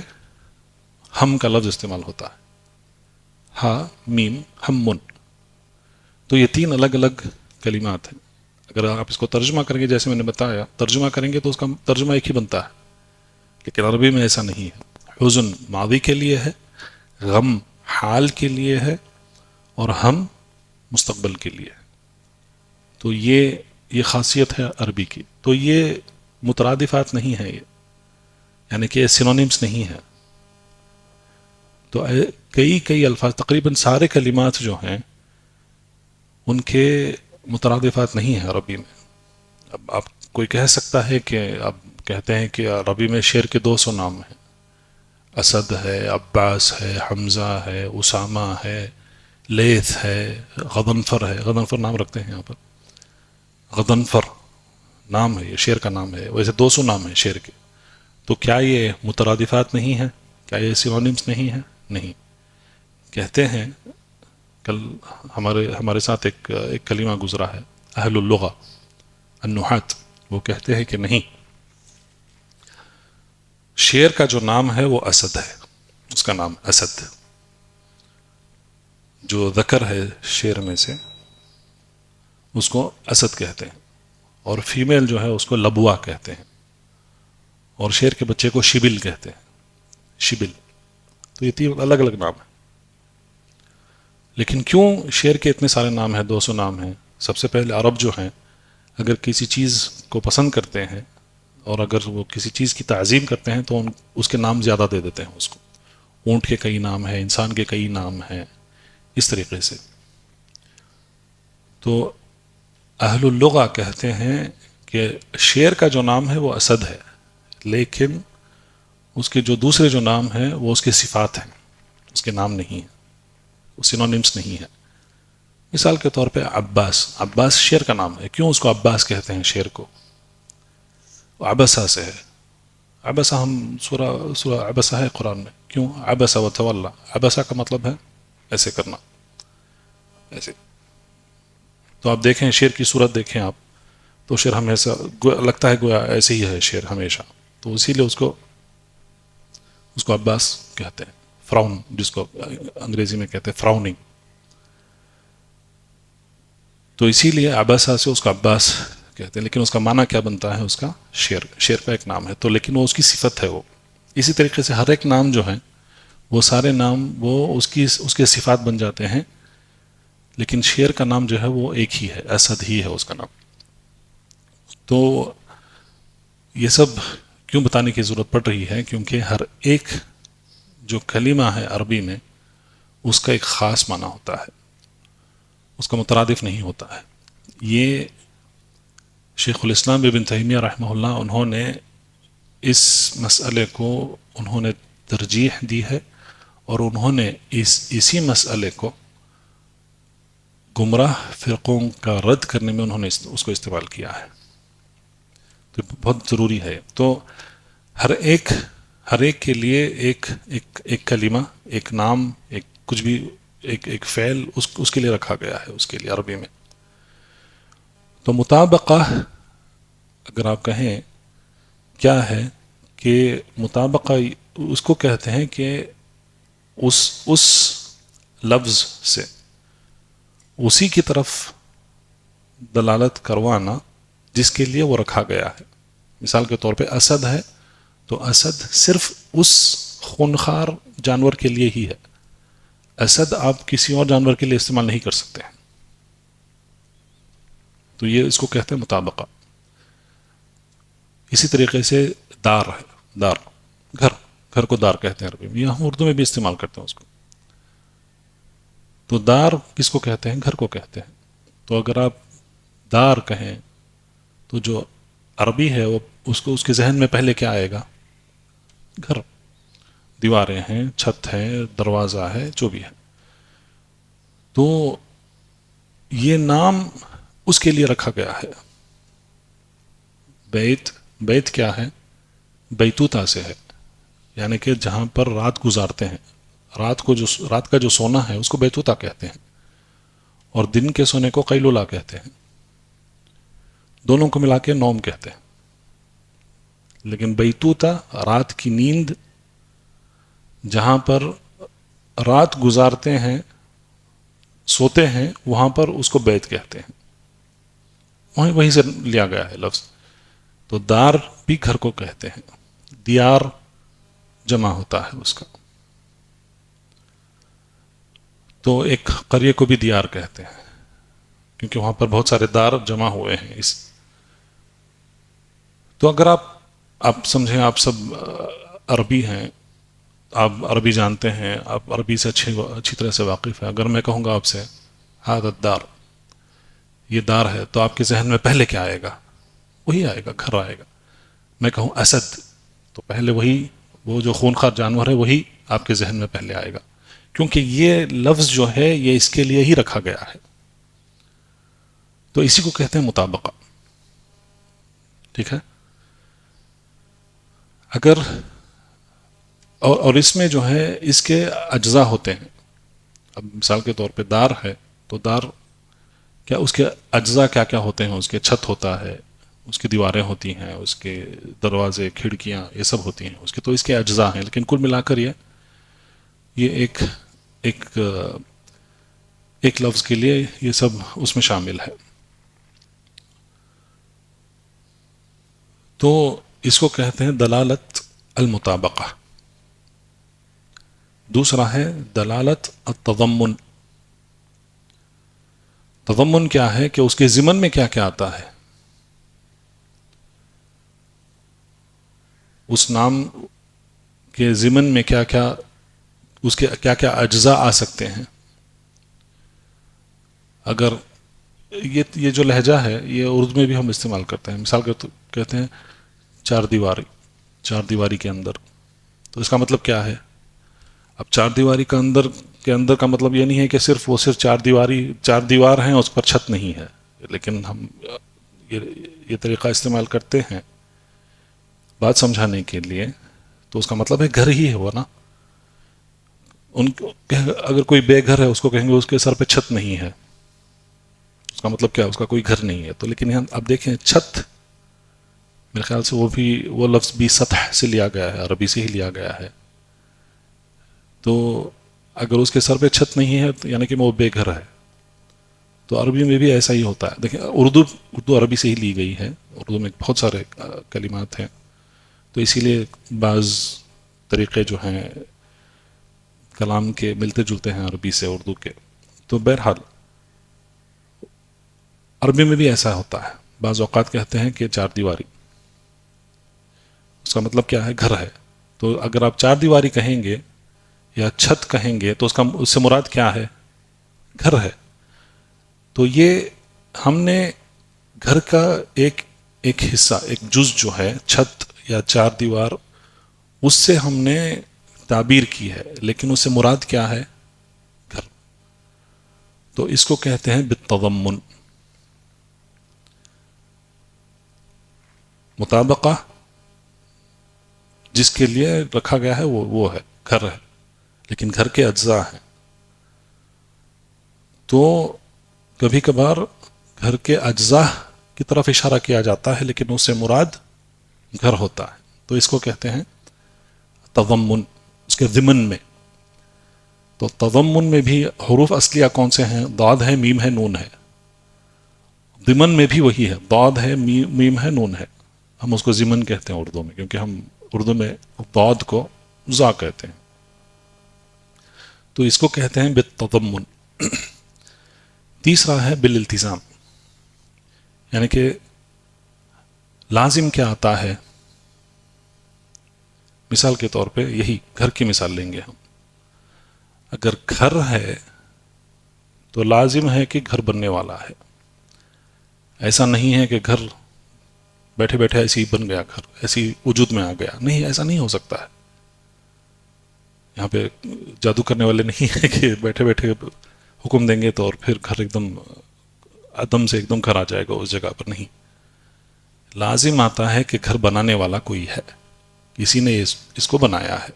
ہم کا لفظ استعمال ہوتا ہے. ہا میم ہم من. تو یہ تین الگ الگ کلمات ہیں. اگر آپ اس کو ترجمہ کریں گے، جیسے میں نے بتایا ترجمہ کریں گے تو اس کا ترجمہ ایک ہی بنتا ہے، لیکن عربی میں ایسا نہیں ہے. حزن ماضی کے لیے ہے، غم حال کے لیے ہے، اور ہم مستقبل کے لیے ہے. تو یہ خاصیت ہے عربی کی. تو یہ مترادفات نہیں ہے، یعنی کہ سینونیمز نہیں ہے. تو کئی الفاظ، تقریباً سارے کلمات جو ہیں ان کے مترادفات نہیں ہیں عربی میں. اب آپ کوئی کہہ سکتا ہے کہ آپ کہتے ہیں کہ عربی میں شیر کے 200 نام ہیں، اسد ہے، عباس ہے، حمزہ ہے، اسامہ ہے، لیث ہے، غضنفر ہے. غضنفر نام رکھتے ہیں یہاں پر، غضنفر نام ہے، یہ شیر کا نام ہے. ویسے 200 نام ہیں شیر کے. تو کیا یہ مترادفات نہیں ہیں؟ کیا یہ سینونیمز نہیں ہیں؟ نہیں. کہتے ہیں، کل ہمارے ساتھ ایک کلمہ گزرا ہے، اہل اللغہ النحات، وہ کہتے ہیں کہ نہیں، شیر کا جو نام ہے وہ اسد ہے. اس کا نام اسد، جو ذکر ہے شیر میں سے اس کو اسد کہتے ہیں، اور فیمیل جو ہے اس کو لبوا کہتے ہیں، اور شیر کے بچے کو شبل کہتے ہیں، شبل. تو یہ تین الگ الگ نام ہیں. لیکن کیوں شیر کے اتنے سارے نام ہیں، 200 نام ہیں؟ سب سے پہلے عرب جو ہیں اگر کسی چیز کو پسند کرتے ہیں اور اگر وہ کسی چیز کی تعظیم کرتے ہیں تو اس کے نام زیادہ دے دیتے ہیں اس کو. اونٹ کے کئی نام ہیں، انسان کے کئی نام ہیں، اس طریقے سے. تو اہل اللغہ کہتے ہیں کہ شیر کا جو نام ہے وہ اسد ہے، لیکن اس کے جو دوسرے جو نام ہیں وہ اس کے صفات ہیں، اس کے نام نہیں ہیں، وہ سینونیمز نہیں ہیں. مثال کے طور پہ عباس شیر کا نام ہے. کیوں اس کو عباس کہتے ہیں شیر کو؟ عبسہ سے ہے. عبسہ ہم سورہ عبسہ ہے قرآن میں. کیوں؟ عبسہ وتولی. عبسہ کا مطلب ہے ایسے کرنا، ایسے. تو آپ دیکھیں شیر کی صورت دیکھیں آپ، تو شیر ہمیشہ لگتا ہے گویا ایسے ہی ہے شیر ہمیشہ. تو اسی لیے اس کو عباس کہتے ہیں. فراؤن، جس کو انگریزی میں کہتے ہیں فراؤننگ. تو اسی لیے عبسہ سے اس کو عباس کہتے ہیں. لیکن اس کا معنی کیا بنتا ہے؟ اس کا شیر کا ایک نام ہے. تو لیکن وہ اس کی صفت ہے. وہ اسی طریقے سے ہر ایک نام جو ہیں وہ سارے نام وہ اس کے صفات بن جاتے ہیں. لیکن شیر کا نام جو ہے وہ ایک ہی ہے، اسد ہی ہے اس کا نام. تو یہ سب کیوں بتانے کی ضرورت پڑ رہی ہے؟ کیونکہ ہر ایک جو کلمہ ہے عربی میں اس کا ایک خاص معنی ہوتا ہے، اس کا مترادف نہیں ہوتا ہے. یہ شیخ الاسلام ابن تیمیہ رحمہ اللہ انہوں نے اس مسئلے کو انہوں نے ترجیح دی ہے، اور انہوں نے اسی مسئلے کو گمراہ فرقوں کا رد کرنے میں انہوں نے اس کو استعمال کیا ہے. تو بہت ضروری ہے. تو ہر ایک کے لیے ایک کلمہ، ایک نام، ایک کچھ بھی، ایک فعل اس کے لیے رکھا گیا ہے، اس کے لیے عربی میں. تو مطابقہ اگر آپ کہیں کیا ہے کہ مطابقہ اس کو کہتے ہیں کہ اس لفظ سے اسی کی طرف دلالت کروانا جس کے لیے وہ رکھا گیا ہے. مثال کے طور پہ اسد ہے تو اسد صرف اس خونخوار جانور کے لیے ہی ہے. اسد آپ کسی اور جانور کے لیے استعمال نہیں کر سکتے ہیں. تو یہ اس کو کہتے ہیں مطابقہ. اسی طریقے سے دار ہے، دار گھر کو دار کہتے ہیں عربی میں، یہ ہم اردو میں بھی استعمال کرتے ہیں اس کو. تو دار کس کو کہتے ہیں؟ گھر کو کہتے ہیں. تو اگر آپ دار کہیں تو جو عربی ہے وہ اس کے ذہن میں پہلے کیا آئے گا؟ گھر، دیواریں ہیں، چھت ہے، دروازہ ہے، جو بھی ہے. تو یہ نام اس کے لیے رکھا گیا ہے. بیت کیا ہے؟ بیتوتا سے ہے، یعنی کہ جہاں پر رات گزارتے ہیں. رات کا جو سونا ہے اس کو بیتوتا کہتے ہیں، اور دن کے سونے کو قیلولہ کہتے ہیں. دونوں کو ملا کے نوم کہتے ہیں. لیکن بیتوتا رات کی نیند، جہاں پر رات گزارتے ہیں، سوتے ہیں، وہاں پر اس کو بیت کہتے ہیں. وہیں سے لیا گیا ہے لفظ. تو دار بھی گھر کو کہتے ہیں. دیار جمع ہوتا ہے اس کا. تو ایک قریے کو بھی دیار کہتے ہیں کیونکہ وہاں پر بہت سارے دار جمع ہوئے ہیں. تو اگر آپ سمجھیں آپ سب عربی ہیں، آپ عربی جانتے ہیں، آپ عربی سے اچھی طرح سے واقف ہیں. اگر میں کہوں گا آپ سے ھذا الدار، یہ دار ہے، تو آپ کے ذہن میں پہلے کیا آئے گا؟ وہی آئے گا، گھر آئے گا. میں کہوں اسد تو پہلے وہ جو خونخوار جانور ہے وہی آپ کے ذہن میں پہلے آئے گا، کیونکہ یہ لفظ جو ہے یہ اس کے لیے ہی رکھا گیا ہے. تو اسی کو کہتے ہیں مطابقہ. ٹھیک ہے. اگر اور اس میں جو ہے اس کے اجزاء ہوتے ہیں. اب مثال کے طور پہ دار ہے تو دار کیا، اس کے اجزاء کیا کیا ہوتے ہیں؟ اس کے چھت ہوتا ہے، اس کی دیواریں ہوتی ہیں، اس کے دروازے، کھڑکیاں، یہ سب ہوتی ہیں اس کے. تو اس کے اجزاء ہیں، لیکن کل ملا کر یہ ایک لفظ کے لیے یہ سب اس میں شامل ہے. تو اس کو کہتے ہیں دلالت المطابقہ. دوسرا ہے دلالت التضمن. تضمن کیا ہے کہ اس کے ضمن میں کیا کیا آتا ہے، اس نام کے ضمن میں کیا کیا، اس کے کیا کیا اجزاء آ سکتے ہیں. اگر یہ جو لہجہ ہے یہ اردو میں بھی ہم استعمال کرتے ہیں. مثال کہتے ہیں چار دیواری کے اندر. تو اس کا مطلب کیا ہے؟ اب چار دیواری کے اندر کا مطلب یہ نہیں ہے کہ صرف چار دیوار ہیں، اس پر چھت نہیں ہے. لیکن ہم یہ طریقہ استعمال کرتے ہیں بات سمجھانے کے لیے. تو اس کا مطلب ہے گھر ہی ہے وہ نا. اگر کوئی بے گھر ہے اس کو کہیں گے اس کے سر پہ چھت نہیں ہے، اس کا مطلب کیا؟ اس کا کوئی گھر نہیں ہے. تو لیکن یہاں اب دیکھیں چھت، میرے خیال سے وہ لفظ بھی سطح سے لیا گیا ہے، عربی سے ہی لیا گیا ہے. تو اگر اس کے سر پہ چھت نہیں ہے تو یعنی کہ وہ بے گھر ہے. تو عربی میں بھی ایسا ہی ہوتا ہے. دیکھیں اردو عربی سے ہی لی گئی ہے. اردو میں بہت سارے کلمات ہیں، تو اسی لیے بعض طریقے جو ہیں کلام کے ملتے جلتے ہیں عربی سے اردو کے. تو بہرحال عربی میں بھی ایسا ہوتا ہے. بعض اوقات کہتے ہیں کہ چار دیواری، اس کا مطلب کیا ہے؟ گھر ہے. تو اگر آپ چار دیواری کہیں گے یا چھت کہیں گے تو اس سے مراد کیا ہے؟ گھر ہے. تو یہ ہم نے گھر کا ایک حصہ، ایک جز جو ہے چھت یا چار دیوار، اس سے ہم نے تعبیر کی ہے، لیکن اس سے مراد کیا ہے؟ گھر. تو اس کو کہتے ہیں بالتضمن. مطابقہ جس کے لیے رکھا گیا ہے وہ ہے گھر ہے، لیکن گھر کے اجزاء ہیں. تو کبھی کبھار گھر کے اجزاء کی طرف اشارہ کیا جاتا ہے لیکن اس سے مراد گھر ہوتا ہے. تو اس کو کہتے ہیں تضمن، اس کے ضمن میں. تو تضمن میں بھی حروف اصلیہ کون سے ہیں؟ ضاد ہے، میم ہے، نون ہے. ضمن میں بھی وہی ہے، ضاد ہے، میم ہے، نون ہے. ہم اس کو ضمن کہتے ہیں اردو میں، کیونکہ ہم اردو میں ضاد کو ضا کہتے ہیں. تو اس کو کہتے ہیں بالتضمن. تیسرا ہے بالالتزام، یعنی کہ لازم کیا آتا ہے؟ مثال کے طور پہ یہی گھر کی مثال لیں گے ہم. اگر گھر ہے تو لازم ہے کہ گھر بننے والا ہے. ایسا نہیں ہے کہ گھر بیٹھے بیٹھے ایسی بن گیا، گھر ایسی وجود میں آ گیا. نہیں، ایسا نہیں ہو سکتا ہے. یہاں پہ جادو کرنے والے نہیں ہیں کہ بیٹھے بیٹھے حکم دیں گے تو اور پھر گھر ایک دم عدم سے ایک دم گھر آ جائے گا اس جگہ پر. نہیں، لازم آتا ہے کہ گھر بنانے والا کوئی ہے، کسی نے اس کو بنایا ہے،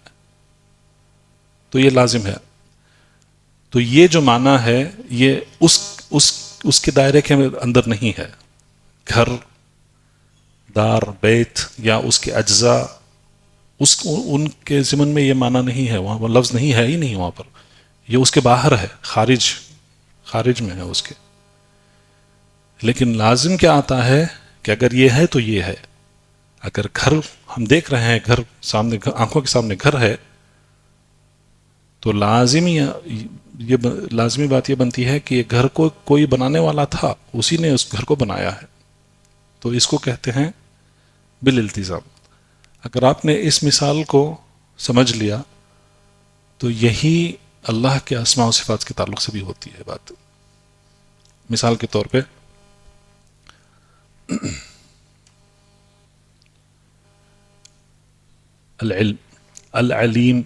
تو یہ لازم ہے. تو یہ جو معنی ہے یہ اس کے دائرے کے اندر نہیں ہے. گھر، دار، بیت یا اس کے اجزاء، ان کے ضمن میں یہ معنی نہیں ہے. وہاں پر لفظ نہیں ہے ہی نہیں وہاں پر. یہ اس کے باہر ہے، خارج میں ہے اس کے. لیکن لازم کیا آتا ہے کہ اگر یہ ہے تو یہ ہے. اگر گھر ہم دیکھ رہے ہیں، گھر سامنے، آنکھوں کے سامنے گھر ہے، تو لازمی بات یہ بنتی ہے کہ یہ گھر کو کوئی بنانے والا تھا، اسی نے اس گھر کو بنایا ہے. تو اس کو کہتے ہیں بالالتزام. اگر آپ نے اس مثال کو سمجھ لیا تو یہی اللہ کے اسماء و صفات کے تعلق سے بھی ہوتی ہے بات. مثال کے طور پہ العلم، العلیم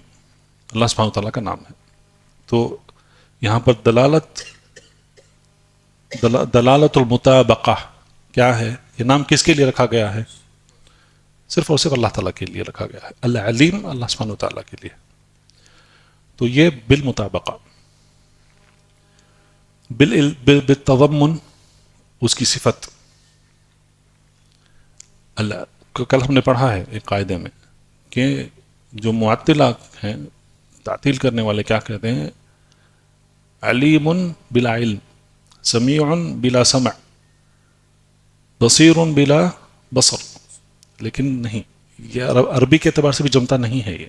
اللہ سبحانہ وتعالیٰ کا نام ہے. تو یہاں پر دلالت المطابقہ کیا ہے؟ یہ نام کس کے لیے رکھا گیا ہے؟ صرف اور صرف اللہ تعالیٰ کے لیے رکھا گیا ہے. العلیم اللہ سبحانہ وتعالیٰ کے لیے. تو یہ بالمطابقہ. بالتضمن اس کی صفت. کل ہم نے پڑھا ہے ایک قاعدے میں کہ جو معطلہ ہیں، تعطیل کرنے والے، کیا کہتے ہیں؟ علیم بلا علم، سمیع بلا سمع، بصیر بلا بصر. لیکن نہیں، یہ عربی کے اعتبار سے بھی جمتا نہیں ہے یہ.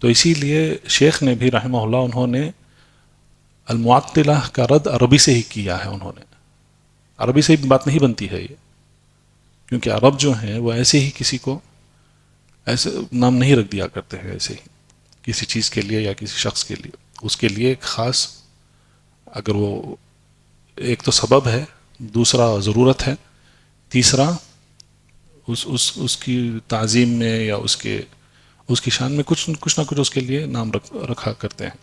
تو اسی لیے شیخ نے بھی رحمہ اللہ، انہوں نے المعطلہ کا رد عربی سے ہی کیا ہے. انہوں نے عربی سے ہی بات نہیں بنتی ہے یہ، کیونکہ عرب جو ہیں وہ ایسے ہی کسی کو ایسے نام نہیں رکھ دیا کرتے ہیں ایسے ہی کسی چیز کے لیے یا کسی شخص کے لیے. اس کے لیے ایک خاص، اگر وہ ایک تو سبب ہے، دوسرا ضرورت ہے، تیسرا اس کی تعظیم میں یا اس کی شان میں کچھ نہ کچھ اس کے لیے نام رکھا کرتے ہیں.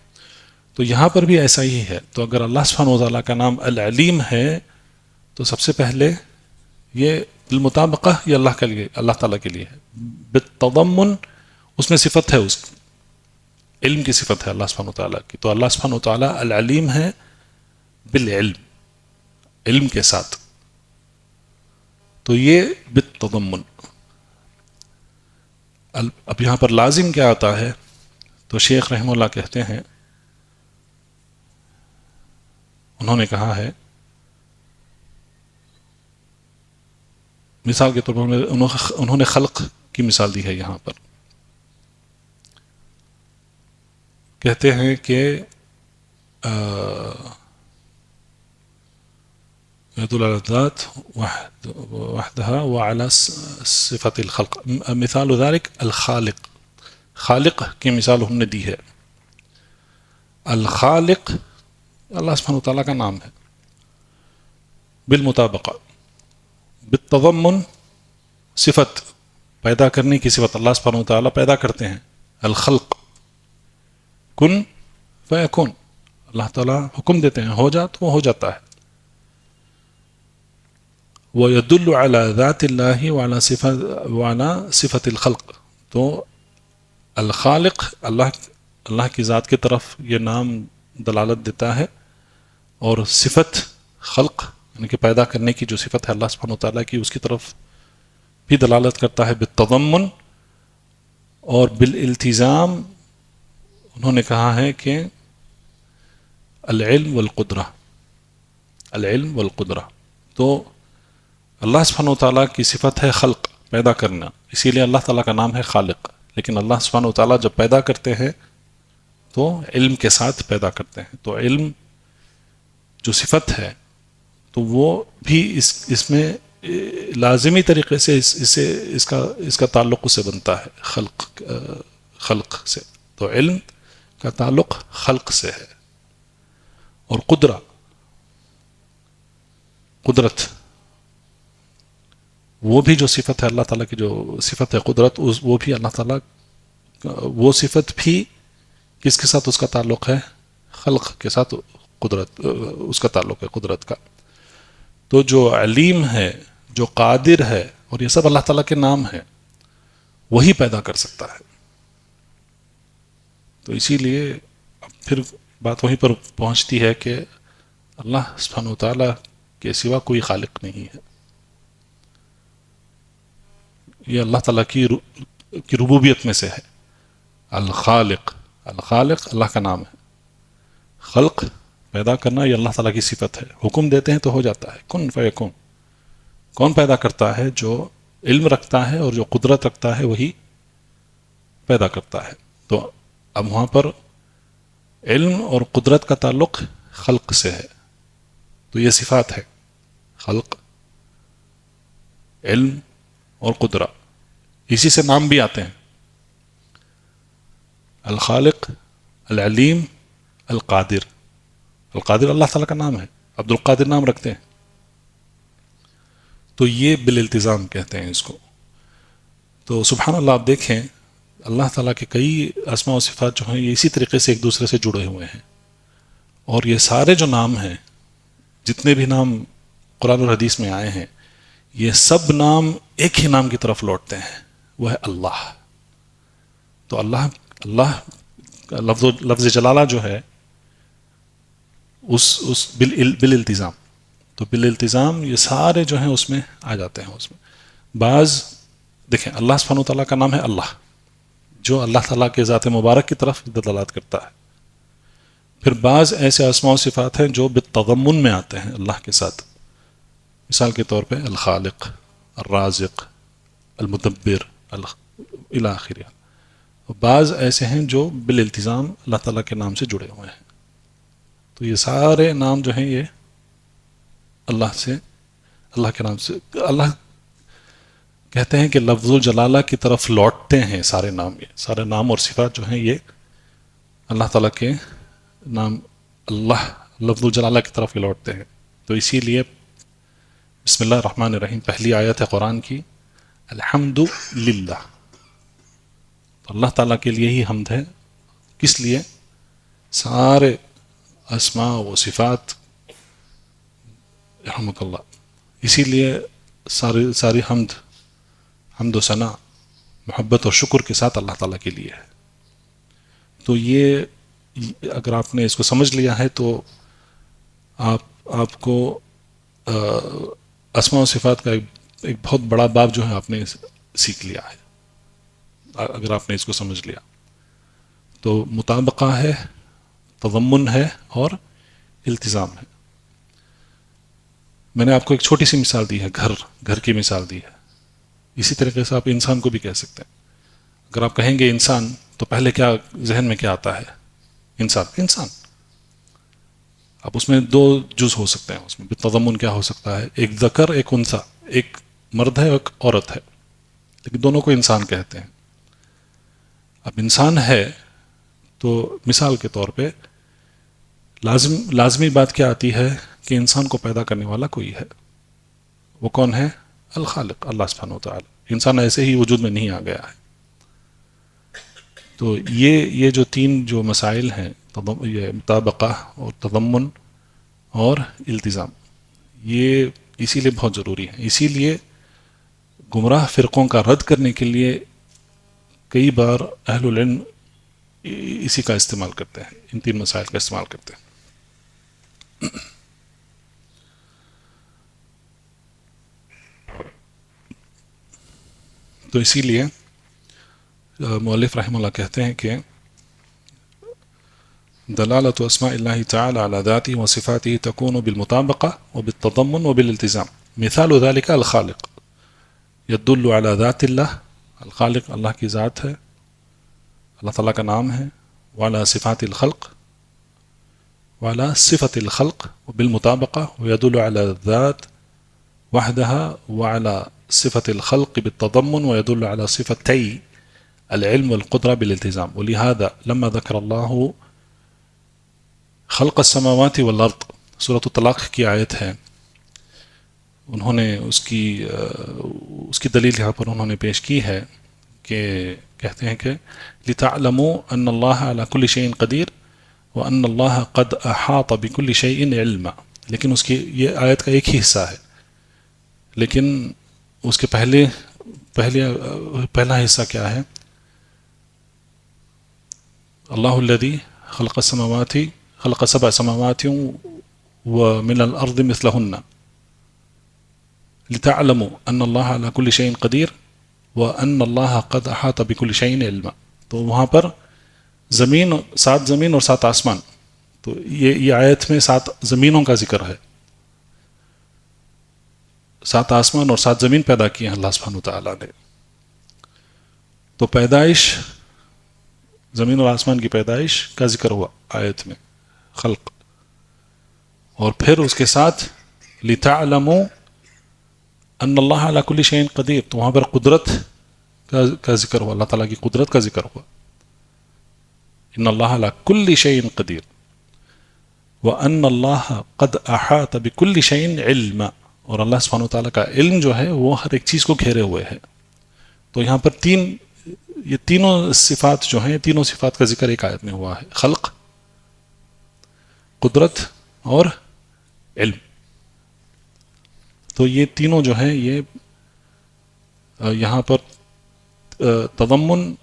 تو یہاں پر بھی ایسا ہی ہے. تو اگر اللہ سبحانہ وتعالیٰ کا نام العلیم ہے تو سب سے پہلے یہ بالمطابقہ یہ اللہ تعالیٰ کے لیے ہے. بالتضمن اس میں صفت ہے، اس علم کی صفت ہے اللہ سبحانہ وتعالیٰ کی. تو اللہ سبحانہ وتعالیٰ العلیم ہے بالعلم، علم کے ساتھ. تو یہ بالتضمن. اب یہاں پر لازم کیا آتا ہے؟ تو شیخ رحمہ اللہ کہتے ہیں، انہوں نے کہا ہے، مثال کے طور پر انہوں نے خلق کی مثال دی ہے. یہاں پر کہتے ہیں کہ يدل على الذات وحدها وعلى صفة الخلق. مثال ذلك الخالق. خالق کی مثال ہم نے دی ہے. الخالق اللہ سبحانہ وتعالیٰ کا نام ہے. بالمطابقہ، بالتضمن صفت پیدا کرنے کی صفت اللہ سبحانہ وتعالی پیدا کرتے ہیں، الخلق، کن فیکون، اللہ تعالیٰ حکم دیتے ہیں ہو جا تو وہ ہو جاتا ہے. وَيَدُلُّ عَلَى ذَاتِ اللَّهِ وَعَلَى صِفَةِ الْخَلْقِ، تو الخالق اللہ کی ذات کی طرف یہ نام دلالت دیتا ہے، اور صفت خلق یعنی کہ پیدا کرنے کی جو صفت ہے اللہ سبحانہ وتعالیٰ کی، اس کی طرف بھی دلالت کرتا ہے بالتضمن اور بالالتزام. انہوں نے کہا ہے کہ العلم والقدرہ، العلم والقدرہ، تو اللہ سبحانہ وتعالیٰ کی صفت ہے خلق، پیدا کرنا، اسی لیے اللہ تعالیٰ کا نام ہے خالق. لیکن اللہ سبحانہ وتعالیٰ جب پیدا کرتے ہیں تو علم کے ساتھ پیدا کرتے ہیں، تو علم جو صفت ہے تو وہ بھی اس میں لازمی طریقے سے اس کا تعلق اس سے بنتا ہے، خلق سے. تو علم کا تعلق خلق سے ہے. اور قدرت وہ بھی جو صفت ہے اللہ تعالیٰ کی، جو صفت ہے قدرت، وہ بھی اللہ تعالیٰ، وہ صفت بھی کس کے ساتھ اس کا تعلق ہے؟ خلق کے ساتھ قدرت اس کا تعلق ہے، قدرت کا. تو جو علیم ہے، جو قادر ہے، اور یہ سب اللہ تعالیٰ کے نام ہیں، وہی پیدا کر سکتا ہے. تو اسی لیے اب پھر بات وہیں پر پہنچتی ہے کہ اللہ سبحانہ وتعالیٰ کے سوا کوئی خالق نہیں ہے. یہ اللہ تعالیٰ کی ربوبیت میں سے ہے. الخالق اللہ کا نام ہے، خلق پیدا کرنا یہ اللہ تعالیٰ کی صفت ہے. حکم دیتے ہیں تو ہو جاتا ہے، کن فیکون. کون پیدا کرتا ہے؟ جو علم رکھتا ہے اور جو قدرت رکھتا ہے وہی پیدا کرتا ہے. تو اب وہاں پر علم اور قدرت کا تعلق خلق سے ہے، تو یہ صفات ہے، خلق، علم اور قدرت. اسی سے نام بھی آتے ہیں، الخالق، العلیم، القادر. القادر اللہ تعالیٰ کا نام ہے، عبد القادر نام رکھتے ہیں. تو یہ بالالتزام کہتے ہیں اس کو. تو سبحان اللہ، آپ دیکھیں اللہ تعالیٰ کے کئی اسماء و صفات جو ہیں یہ اسی طریقے سے ایک دوسرے سے جڑے ہوئے ہیں. اور یہ سارے جو نام ہیں، جتنے بھی نام قرآن اور حدیث میں آئے ہیں، یہ سب نام ایک ہی نام کی طرف لوٹتے ہیں، وہ ہے اللہ. تو اللہ کا لفظ جلالہ جو ہے اس بالالتزام، تو بالالتزام یہ سارے جو ہیں اس میں آ جاتے ہیں. اس میں بعض دیکھیں، اللہ سبحانہ وتعالیٰ کا نام ہے اللہ، جو اللہ تعالیٰ کے ذات مبارک کی طرف دلالت کرتا ہے. پھر بعض ایسے اسماء و صفات ہیں جو بالتضمن میں آتے ہیں اللہ کے ساتھ. مثال کے طور پہ الخالق، الرازق، المدبر الی آخر. بعض ایسے ہیں جو بالالتزام اللہ تعالیٰ کے نام سے جڑے ہوئے ہیں. تو یہ سارے نام جو ہیں یہ اللہ کے نام سے، اللہ کہتے ہیں کہ لفظ الجلالہ کی طرف لوٹتے ہیں سارے نام. یہ سارے نام اور صفات جو ہیں یہ اللہ تعالیٰ کے نام، اللہ لفظ الجلالہ کی طرف لوٹتے ہیں. تو اسی لیے بسم اللہ الرحمن الرحیم پہلی آیت ہے قرآن کی، الحمد للہ. تو اللہ تعالیٰ کے لیے ہی حمد ہے. کس لیے؟ سارے اسماء و صفات، رحمک اللہ، اسی لیے ساری حمد و ثنا محبت اور شکر کے ساتھ اللہ تعالیٰ کے لیے ہے. تو یہ اگر آپ نے اس کو سمجھ لیا ہے تو آپ کو اسماء و صفات کا ایک بہت بڑا باب جو ہے آپ نے سیکھ لیا ہے. اگر آپ نے اس کو سمجھ لیا تو مطابقہ ہے، تضمن ہے اور التزام ہے. میں نے آپ کو ایک چھوٹی سی مثال دی ہے، گھر کی مثال دی ہے. اسی طریقے سے آپ انسان کو بھی کہہ سکتے ہیں. اگر آپ کہیں گے انسان تو پہلے کیا ذہن میں کیا آتا ہے؟ انسان. اب اس میں دو جز ہو سکتے ہیں. اس میں بالتضمن کیا ہو سکتا ہے؟ ایک ذکر، ایک انثی، ایک مرد ہے، ایک عورت ہے، لیکن دونوں کو انسان کہتے ہیں. اب انسان ہے تو مثال کے طور پہ لازمی بات کیا آتی ہے کہ انسان کو پیدا کرنے والا کوئی ہے. وہ کون ہے؟ الخالق، اللہ سبحانہ وتعالی. انسان ایسے ہی وجود میں نہیں آ گیا ہے. تو یہ جو تین جو مسائل ہیں، یہ مطابقہ اور تضمن اور التزام، یہ اسی لیے بہت ضروری ہے. اسی لیے گمراہ فرقوں کا رد کرنے کے لیے کئی بار اہل العلم اسی کا استعمال کرتے ہیں، ان تین مسائل کا استعمال کرتے ہیں. تو اسی لیے مؤلف رحمہ اللہ کہتے ہیں کہ دلالة اسماء الله تعالى على ذاته وصفاته تكون بالمطابقة وبالتضمن وبالالتزام. مثال ذلك الخالق، يدل على ذات الله، الخالق اللہ کی ذات ہے، اللہ تعالیٰ کا نام ہے، وعلى صفات الخلق، وعلى صفة الخلق وبالمطابقة، ويدل على الذات وحدها وعلى صفة الخلق بالتضمن، ويدل على صفتي العلم والقدرة بالالتزام. ولهذا لما ذكر الله خلق السماوات والارض، سورة الطلاق کی آیت ہے، انہوں نے اس کی دلیل یہاں پر انہوں نے پیش کی ہے کہ کہتے ہیں کہ لتعلموا ان اللہ على كل شيء قدیر وان اللہ قد احاط بكل شيء علما. لیکن اس کی یہ آیت کا ایک ہی حصہ ہے، لیکن اس کے پہلا حصہ کیا ہے؟ اللہ الذی خلق السماوات، خلق سبع سماوات ومن الارض مثلهن لتعلموا ان اللہ على كل شيء قدیر وان اللہ قد احاط بكل شيء علما. تو وہاں پر زمین، 7 زمین اور 7 آسمان، تو یہ آیت میں 7 زمینوں کا ذکر ہے، 7 آسمان اور 7 زمین پیدا کیے ہیں اللہ سبحانہ وتعالیٰ نے. تو پیدائش، زمین اور آسمان کی پیدائش کا ذکر ہوا آیت میں، خلق، اور پھر اس کے ساتھ لتعلموا ان اللہ علی کل شیء قدیر، تو وہاں پر قدرت کا ذکر ہوا، اللہ تعالیٰ کی قدرت کا ذکر ہوا، ان اللہ علی کل شیء قدیر وان اللہ قد احاط بكل شیء علما، اور اللہ سبحانہ وتعالیٰ کا علم جو ہے وہ ہر ایک چیز کو گھیرے ہوئے ہے. تو یہاں پر یہ تینوں صفات جو ہیں، تینوں صفات کا ذکر ایک آیت میں ہوا ہے، خلق، قدرت اور علم. تو یہ تینوں جو ہیں یہ یہاں پر تضمن،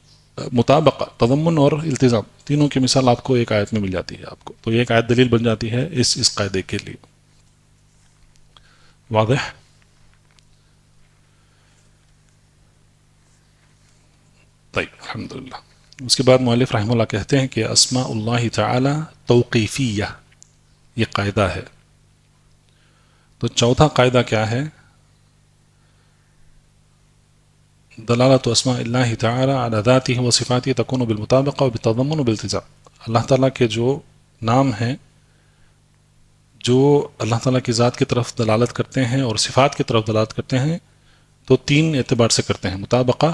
مطابقہ، تضمن اور التزام، تینوں کی مثال آپ کو ایک آیت میں مل جاتی ہے آپ کو. تو یہ ایک آیت دلیل بن جاتی ہے اس قاعدے کے لیے. واضح؟ طيب الحمدللہ. اس کے بعد مؤلف رحمہ اللہ کہتے ہیں کہ اسماء اللہ تعالی توقیفیہ، یہ قاعدہ ہے. تو چوتھا قاعدہ کیا ہے؟ دلالت اسماء اللہ تعالی علی ذاتہ و صفاتہ تکون بالمطابقہ و بالتضمن و بالالتزام. اللہ تعالیٰ کے جو نام ہیں، جو اللہ تعالیٰ کی ذات کی طرف دلالت کرتے ہیں اور صفات کی طرف دلالت کرتے ہیں، تو 3 اعتبار سے کرتے ہیں، مطابقہ،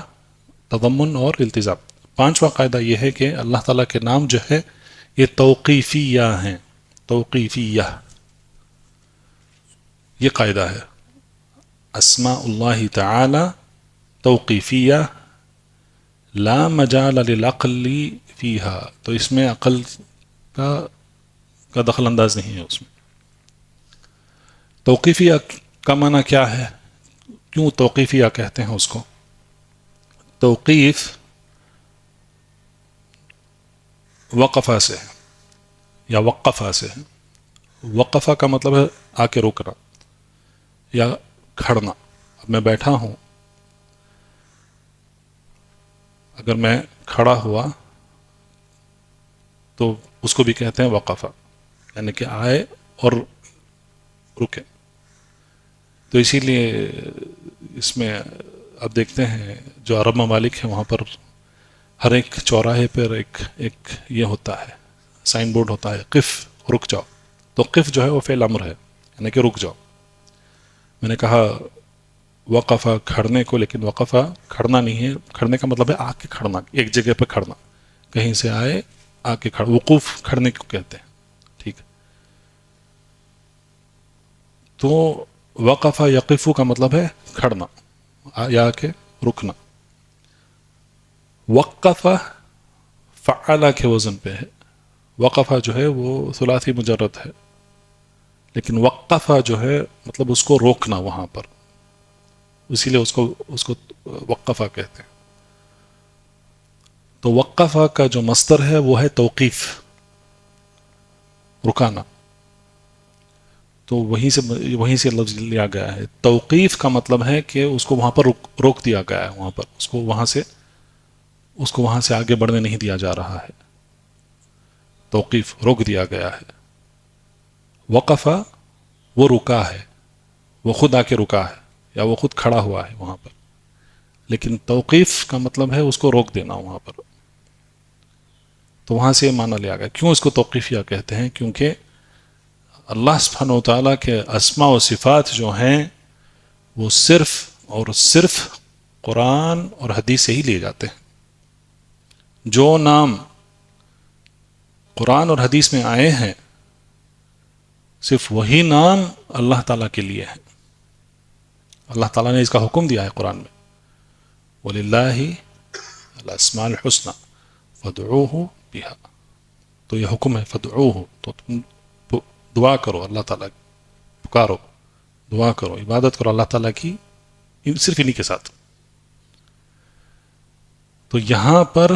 تضمن اور التزام. 5واں قاعدہ یہ ہے کہ اللہ تعالیٰ کے نام جو ہے یہ توقیفیہ ہیں، توقیفیہ، یہ قاعدہ ہے. اسماء اللہ تعالی توقیفیہ لا مجال للعقل فیہا، تو اس میں عقل کا دخل انداز نہیں ہے اس میں. توقیفیہ کا معنی کیا ہے؟ کیوں توقیفیہ کہتے ہیں اس کو؟ توقیف وقفہ سے ہے یا وقفہ سے ہے. وقفہ کا مطلب ہے آ کے رکنا یا کھڑنا. اب میں بیٹھا ہوں، اگر میں کھڑا ہوا تو اس کو بھی کہتے ہیں وقفہ، یعنی کہ آئے اور رکے. تو اسی لیے اس میں اب دیکھتے ہیں جو عرب ممالک ہیں وہاں پر ہر ایک چوراہے پر ایک یہ ہوتا ہے، سائن بورڈ ہوتا ہے، قف، رک جاؤ. تو قف جو ہے وہ فعل امر ہے، یعنی کہ رک جاؤ. میں نے کہا وقفہ کھڑنے کو، لیکن وقفہ کھڑنا نہیں ہے. کھڑنے کا مطلب ہے آ کے کھڑنا، ایک جگہ پہ کھڑنا، کہیں سے آئے آ کے کھڑ، وقوف کھڑنے کو کہتے ہیں. ٹھیک ہے. تو وقفہ یقفو کا مطلب ہے کھڑنا، یا آ کے رکنا. وقفہ فعلا کے وزن پہ ہے. وقفہ جو ہے وہ ثلاثی مجرد ہے، لیکن وقفہ جو ہے مطلب اس کو روکنا وہاں پر، اسی لیے اس کو وقفہ کہتے ہیں. تو وقفہ کا جو مصدر ہے وہ ہے توقیف، رکانا. تو وہیں سے لفظ لیا گیا ہے. توقیف کا مطلب ہے کہ اس کو وہاں پر روک دیا گیا ہے، وہاں پر اس کو وہاں سے آگے بڑھنے نہیں دیا جا رہا ہے. توقیف، روک دیا گیا ہے. وقفہ وہ رکا ہے، وہ خود آ کے رکا ہے یا وہ خود کھڑا ہوا ہے وہاں پر. لیکن توقیف کا مطلب ہے اس کو روک دینا وہاں پر. تو وہاں سے یہ معنی لیا گیا. کیوں اس کو توقیفیہ کہتے ہیں؟ کیونکہ اللہ سبحانہ و تعالیٰ کے اسماء و صفات جو ہیں وہ صرف اور صرف قرآن اور حدیث سے ہی لیے جاتے ہیں. جو نام قرآن اور حدیث میں آئے ہیں صرف وہی نام اللہ تعالیٰ کے لیے ہیں. اللہ تعالیٰ نے اس کا حکم دیا ہے قرآن میں، وَلِلَّهِ الْأَسْمَاءُ الْحُسْنَى فَادْعُوهُ بِهَا. تو یہ حکم ہے فَادْعُوهُ، تو تم دعا کرو، اللہ تعالیٰ پکارو، دعا کرو، عبادت کرو اللہ تعالیٰ کی صرف انہی کے ساتھ. تو یہاں پر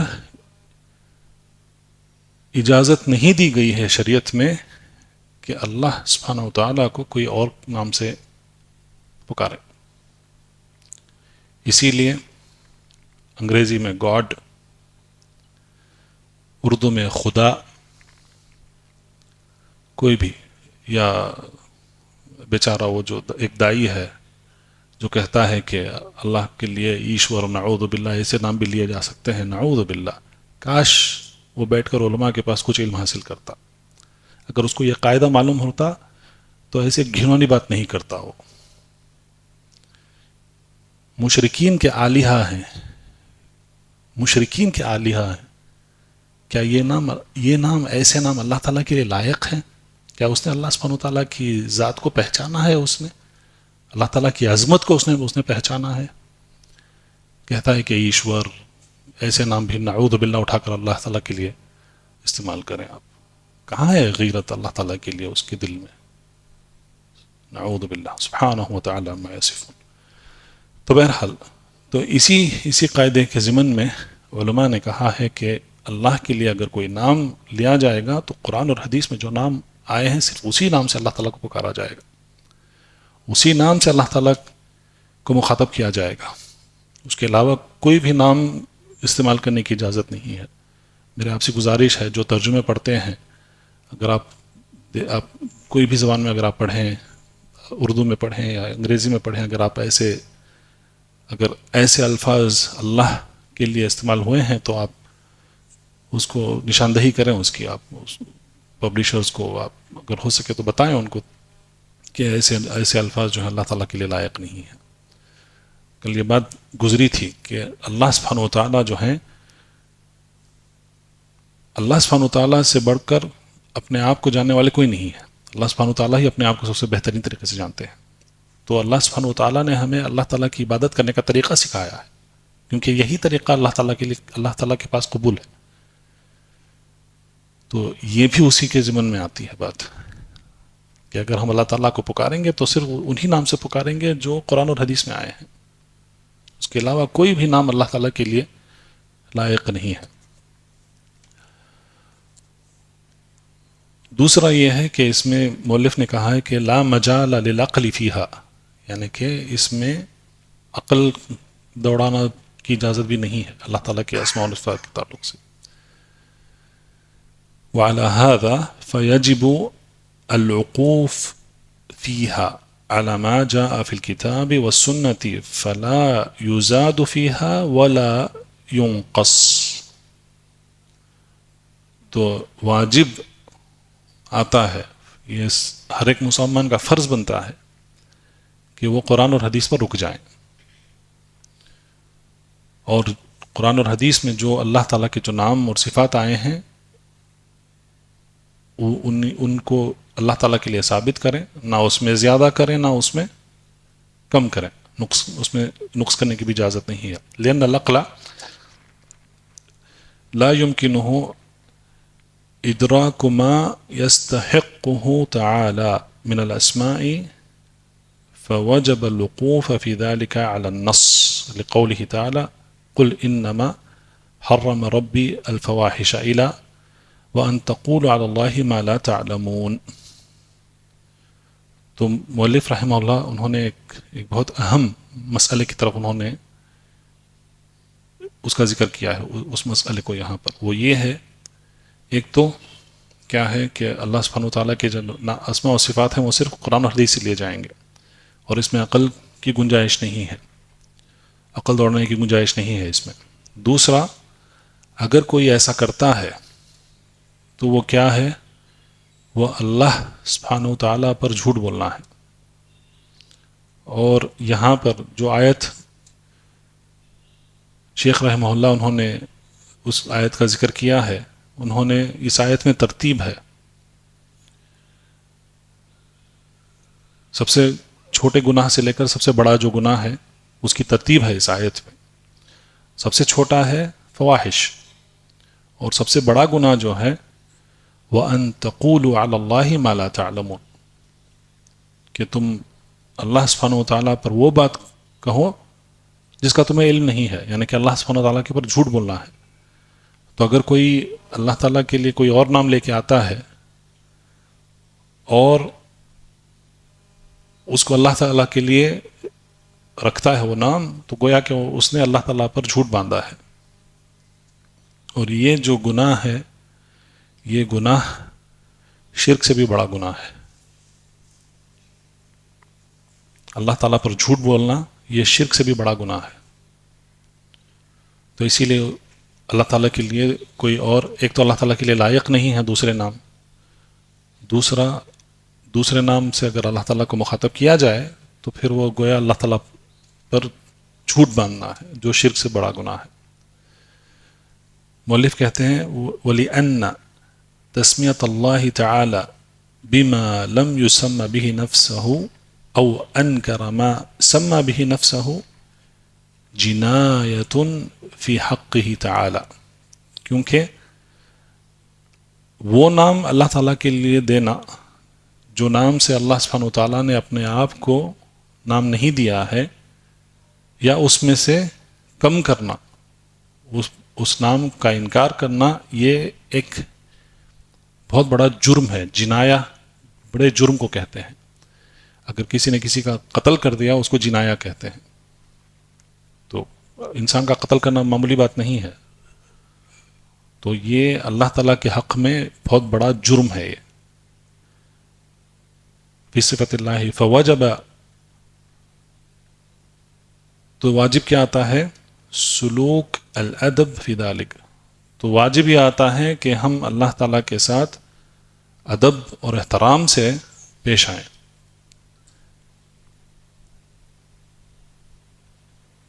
اجازت نہیں دی گئی ہے شریعت میں کہ اللہ سبحانہ و تعالیٰ کو کوئی اور نام سے پکارے. اسی لیے انگریزی میں گاڈ، اردو میں خدا، کوئی بھی، یا بیچارہ وہ جو ایک دائی ہے جو کہتا ہے کہ اللہ کے لیے ایشور، نعوذ باللہ، ایسے نام بھی لیے جا سکتے ہیں. نعوذ باللہ. کاش وہ بیٹھ کر علماء کے پاس کچھ علم حاصل کرتا. اگر اس کو یہ قاعدہ معلوم ہوتا تو ایسے گھنونی بات نہیں کرتا. وہ مشرکین کے آلیہ ہیں، مشرکین کے آلیہ ہیں. کیا یہ نام ایسے نام اللہ تعالیٰ کے لیے لائق ہیں؟ کیا اس نے اللہ سبحانہ وتعالیٰ کی ذات کو پہچانا ہے؟ اس نے اللہ تعالیٰ کی عظمت کو اس نے پہچانا ہے؟ کہتا ہے کہ ایشور، ایسے نام بھی نعوذ باللہ اٹھا کر اللہ تعالیٰ کے لیے استعمال کریں. آپ کہاں ہے غیرت اللہ تعالیٰ کے لیے اس کے دل میں؟ نعوذ باللہ سبحانہ وتعالی عما یصفون. تو بہرحال تو اسی قاعدے کے ضمن میں علماء نے کہا ہے کہ اللہ کے لیے اگر کوئی نام لیا جائے گا تو قرآن اور حدیث میں جو نام آئے ہیں صرف اسی نام سے اللہ تعالیٰ کو پکارا جائے گا، اسی نام سے اللہ تعالیٰ کو مخاطب کیا جائے گا. اس کے علاوہ کوئی بھی نام استعمال کرنے کی اجازت نہیں ہے. میرے آپ سے گزارش ہے، جو ترجمے پڑھتے ہیں، اگر آپ کوئی بھی زبان میں اگر آپ پڑھیں، اردو میں پڑھیں یا انگریزی میں پڑھیں، اگر ایسے الفاظ اللہ کے لیے استعمال ہوئے ہیں تو آپ اس کو نشاندہی کریں اس کی. آپ پبلشرز کو آپ اگر ہو سکے تو بتائیں ان کو کہ ایسے الفاظ جو ہیں اللہ تعالیٰ کے لیے لائق نہیں ہیں. کل یہ بات گزری تھی کہ اللہ سبحانہ وتعالیٰ جو ہیں، اللہ سبحانہ وتعالیٰ سے بڑھ کر اپنے آپ کو جاننے والے کوئی نہیں ہے. اللہ سبحانہ وتعالیٰ ہی اپنے آپ کو سب سے بہترین طریقے سے جانتے ہیں. تو اللہ سبحانہ وتعالیٰ نے ہمیں اللہ تعالیٰ کی عبادت کرنے کا طریقہ سکھایا ہے، کیونکہ یہی طریقہ اللہ تعالیٰ کے لیے اللہ تعالیٰ کے پاس قبول ہے. تو یہ بھی اسی کے ضمن میں آتی ہے بات کہ اگر ہم اللہ تعالیٰ کو پکاریں گے تو صرف انہی نام سے پکاریں گے جو قرآن اور حدیث میں آئے ہیں. اس کے علاوہ کوئی بھی نام اللہ تعالیٰ کے لیے لائق نہیں ہے. دوسرا یہ ہے کہ اس میں مؤلف نے کہا ہے کہ لا مجال للعقل فیہا، یعنی کہ اس میں عقل دوڑانا کی اجازت بھی نہیں ہے اللہ تعالیٰ کے اسماء و صفات کے تعلق سے. وعلى هذا فيجب الوقوف فيها على ما جاء في الكتاب والسنة فلا يزاد فيها ولا ينقص. تو واجب آتا ہے، یہ ہر ایک مسلمان کا فرض بنتا ہے کہ وہ قرآن اور حدیث پر رک جائیں، اور قرآن اور حدیث میں جو اللہ تعالیٰ کے جو نام اور صفات آئے ہیں ان کو اللہ تعالیٰ کے لیے ثابت کریں، نہ اس میں زیادہ کریں نہ اس میں کم کریں، اس میں نقص کرنے کی بھی اجازت نہیں ہے. لأن العقل لا يمكنه إدراك ما يستحقه تعالى من الأسماء فوجب الوقوف في ذلك على النص لقوله تعالى قل إنما حرم ربي الفواحش إلى وأن تقولوا على الله ما لا تعلمون. تو مؤلف رحمہ اللہ انہوں نے ایک بہت اہم مسئلے کی طرف انہوں نے اس کا ذکر کیا ہے اس مسئلے کو یہاں پر. وہ یہ ہے ایک تو کیا ہے کہ اللہ سبحانہ وتعالیٰ کے جو اسماء و صفات ہیں وہ صرف قرآن و حدیث سے لیے جائیں گے اور اس میں عقل کی گنجائش نہیں ہے, عقل دوڑنے کی گنجائش نہیں ہے اس میں. دوسرا, اگر کوئی ایسا کرتا ہے تو وہ کیا ہے, وہ اللہ سبحانہ وتعالیٰ پر جھوٹ بولنا ہے. اور یہاں پر جو آیت شیخ رحمہ اللہ انہوں نے اس آیت کا ذکر کیا ہے, انہوں نے اس آیت میں ترتیب ہے, سب سے چھوٹے گناہ سے لے کر سب سے بڑا جو گناہ ہے اس کی ترتیب ہے اس آیت میں. سب سے چھوٹا ہے فواحش اور سب سے بڑا گناہ جو ہے وَأَن تَقُولُوا عَلَى اللَّهِ مَا لَا تَعْلَمُونَ, کہ تم اللہ سبحانہ وتعالیٰ پر وہ بات کہو جس کا تمہیں علم نہیں ہے, یعنی کہ اللہ سبحانہ وتعالیٰ کے پر جھوٹ بولنا ہے. تو اگر کوئی اللہ تعالیٰ کے لیے کوئی اور نام لے کے آتا ہے اور اس کو اللہ تعالیٰ کے لیے رکھتا ہے وہ نام, تو گویا کہ اس نے اللہ تعالیٰ پر جھوٹ باندھا ہے. اور یہ جو گناہ ہے یہ گناہ شرک سے بھی بڑا گناہ ہے. اللہ تعالیٰ پر جھوٹ بولنا یہ شرک سے بھی بڑا گناہ ہے. تو اسی لیے اللہ تعالیٰ کے لیے کوئی اور, ایک تو اللہ تعالیٰ کے لیے لائق نہیں ہے دوسرے نام, دوسرے نام سے اگر اللہ تعالیٰ کو مخاطب کیا جائے تو پھر وہ گویا اللہ تعالیٰ پر جھوٹ باندھنا ہے جو شرک سے بڑا گناہ ہے. مؤلف کہتے ہیں وَلِأَنَّ تسمیت اللہ تعالی بما لم يسمى به نفسه او انکر ما سمى به نفسه جنایت فی حقه تعالی, کیونکہ وہ نام اللہ تعالیٰ کے لیے دینا جو نام سے اللہ سبحانہ وتعالیٰ نے اپنے آپ کو نام نہیں دیا ہے, یا اس میں سے کم کرنا, اس نام کا انکار کرنا, یہ ایک بہت بڑا جرم ہے. جنایا بڑے جرم کو کہتے ہیں. اگر کسی نے کسی کا قتل کر دیا اس کو جنایا کہتے ہیں. تو انسان کا قتل کرنا معمولی بات نہیں ہے. تو یہ اللہ تعالیٰ کے حق میں بہت بڑا جرم ہے. یہ فی صفت اللہ فوجب, تو واجب کیا آتا ہے, سلوک الادب فی ذالک, تو واجب یہ آتا ہے کہ ہم اللہ تعالیٰ کے ساتھ ادب اور احترام سے پیش آئیں.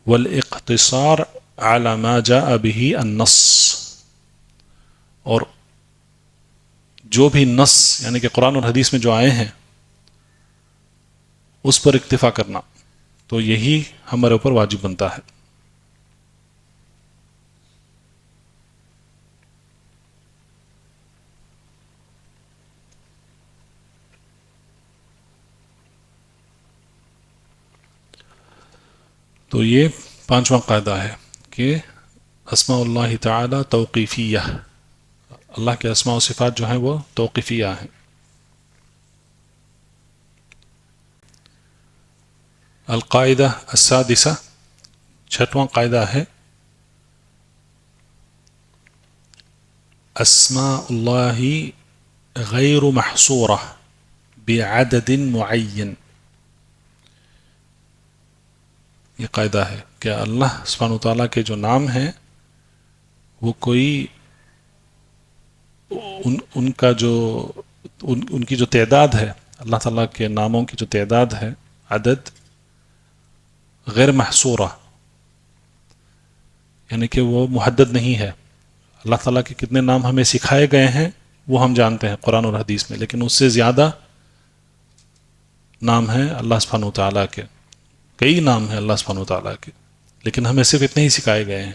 والاقتصار على ما جاء به النص, اور جو بھی نص یعنی کہ قرآن اور حدیث میں جو آئے ہیں اس پر اکتفا کرنا, تو یہی ہمارے اوپر واجب بنتا ہے. تو یہ پانچواں قاعدہ ہے کہ اسماء اللہ تعالی توقیفیہ, اللہ کے اسماء و صفات جو ہیں وہ توقیفیہ ہیں. القاعدہ السادسہ, چھٹواں قاعدہ ہے اسماء اللہ غیر محصورہ بعدد معین. یہ قاعدہ ہے کہ اللہ سبحانہ وتعالیٰ کے جو نام ہیں وہ کوئی ان کی جو تعداد ہے, اللہ تعالیٰ کے ناموں کی جو تعداد ہے, عدد غیر محصورہ, یعنی کہ وہ محدد نہیں ہے. اللہ تعالیٰ کے کتنے نام ہمیں سکھائے گئے ہیں وہ ہم جانتے ہیں قرآن اور حدیث میں, لیکن اس سے زیادہ نام ہیں اللہ سبحانہ وتعالیٰ کے. کئی نام ہیں اللہ سبحانہ وتعالیٰ کے، لیکن ہمیں صرف اتنے ہی سکھائے گئے ہیں،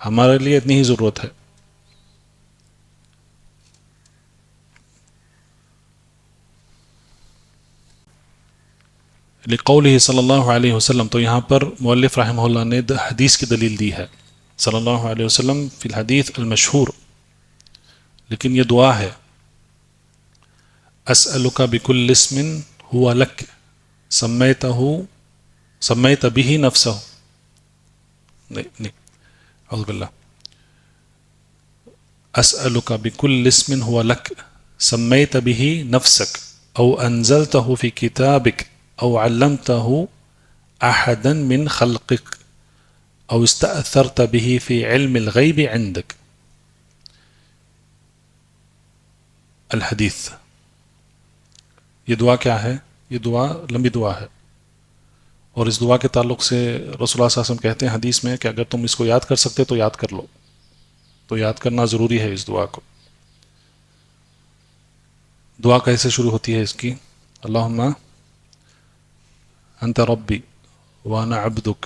ہمارے لیے اتنی ہی ضرورت ہے۔ لقولہ صلی اللہ علیہ وسلم، تو یہاں پر مؤلف رحمہ اللہ نے حدیث کی دلیل دی ہے، صلی اللہ علیہ وسلم فی الحدیث المشہور، لیکن یہ دعا ہے، اسألک بکل اسم ہوا لک سمیت به نفسہ، نہیں اعوذ باللہ، اسألک بکل اسم ہوا لک سمیت به نفسک او انزلتہ فی کتابک او علمتہ احدا من خلقک او استأثرت به فی علم الغیب عندک۔ الحدیث، یہ دعا کیا ہے؟ یہ دعا لمبی دعا ہے، اور اس دعا کے تعلق سے رسول اللہ صلی اللہ علیہ وسلم کہتے ہیں حدیث میں کہ اگر تم اس کو یاد کر سکتے تو یاد کر لو، تو یاد کرنا ضروری ہے اس دعا کو۔ دعا کیسے شروع ہوتی ہے اس کی؟ اللہم انت ربی وانا عبدک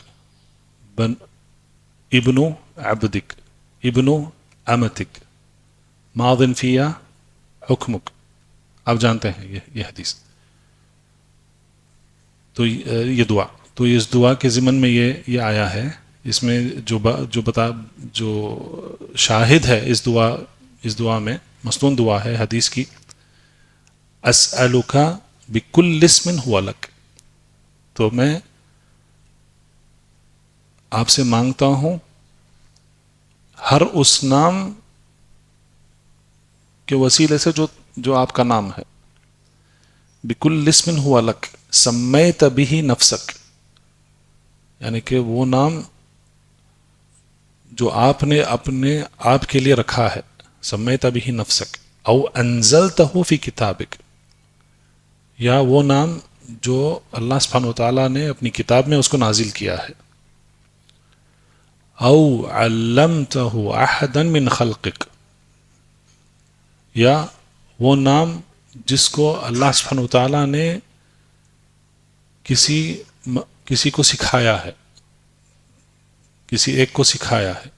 ابن عبدک ابن امتک ماض فی حکمک۔ آپ جانتے ہیں یہ حدیث، تو یہ دعا، تو اس دعا کے ضمن میں یہ آیا ہے، اس میں جو شاہد ہے اس دعا میں مصنون دعا ہے حدیث کی، اسألک بکل اسم ہوا لک، تو میں آپ سے مانگتا ہوں ہر اس نام کے وسیلے سے جو آپ کا نام ہے، بکل اسم ہوا لک سمیت به نفسک، یعنی کہ وہ نام جو آپ نے اپنے آپ کے لیے رکھا ہے، سمیت به نفسک او انزلتہ فی کتابک، یا وہ نام جو اللہ سبحانہ وتعالیٰ نے اپنی کتاب میں اس کو نازل کیا ہے، او علمتہ احدا من خلقک، یا وہ نام جس کو اللہ سبحانہ وتعالیٰ نے کسی کو سکھایا ہے، کسی ایک کو سکھایا ہے،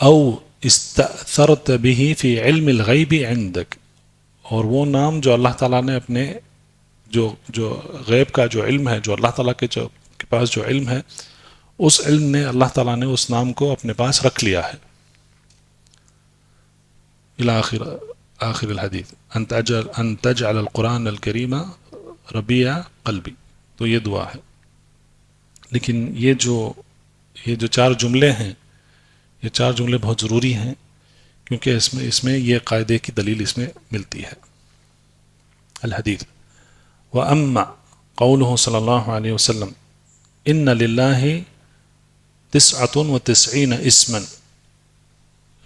او استأثرت به فی علم الغیب عندک، اور وہ نام جو اللہ تعالیٰ نے اپنے جو غیب کا جو علم ہے، جو اللہ تعالیٰ کے پاس جو علم ہے، اس علم نے اللہ تعالیٰ نے اس نام کو اپنے پاس رکھ لیا ہے، الی آخر الحدیث، ان تجعل القرآن الکریم ربیع قلبی، تو یہ دعا ہے۔ لیکن یہ جو چار جملے ہیں، یہ چار جملے بہت ضروری ہیں، کیونکہ اس میں یہ قاعدے کی دلیل اس میں ملتی ہے۔ الحدیث، وَأَمَّا قَوْلُهُ صلی اللہ علیہ وسلم ان للہ 99 اسما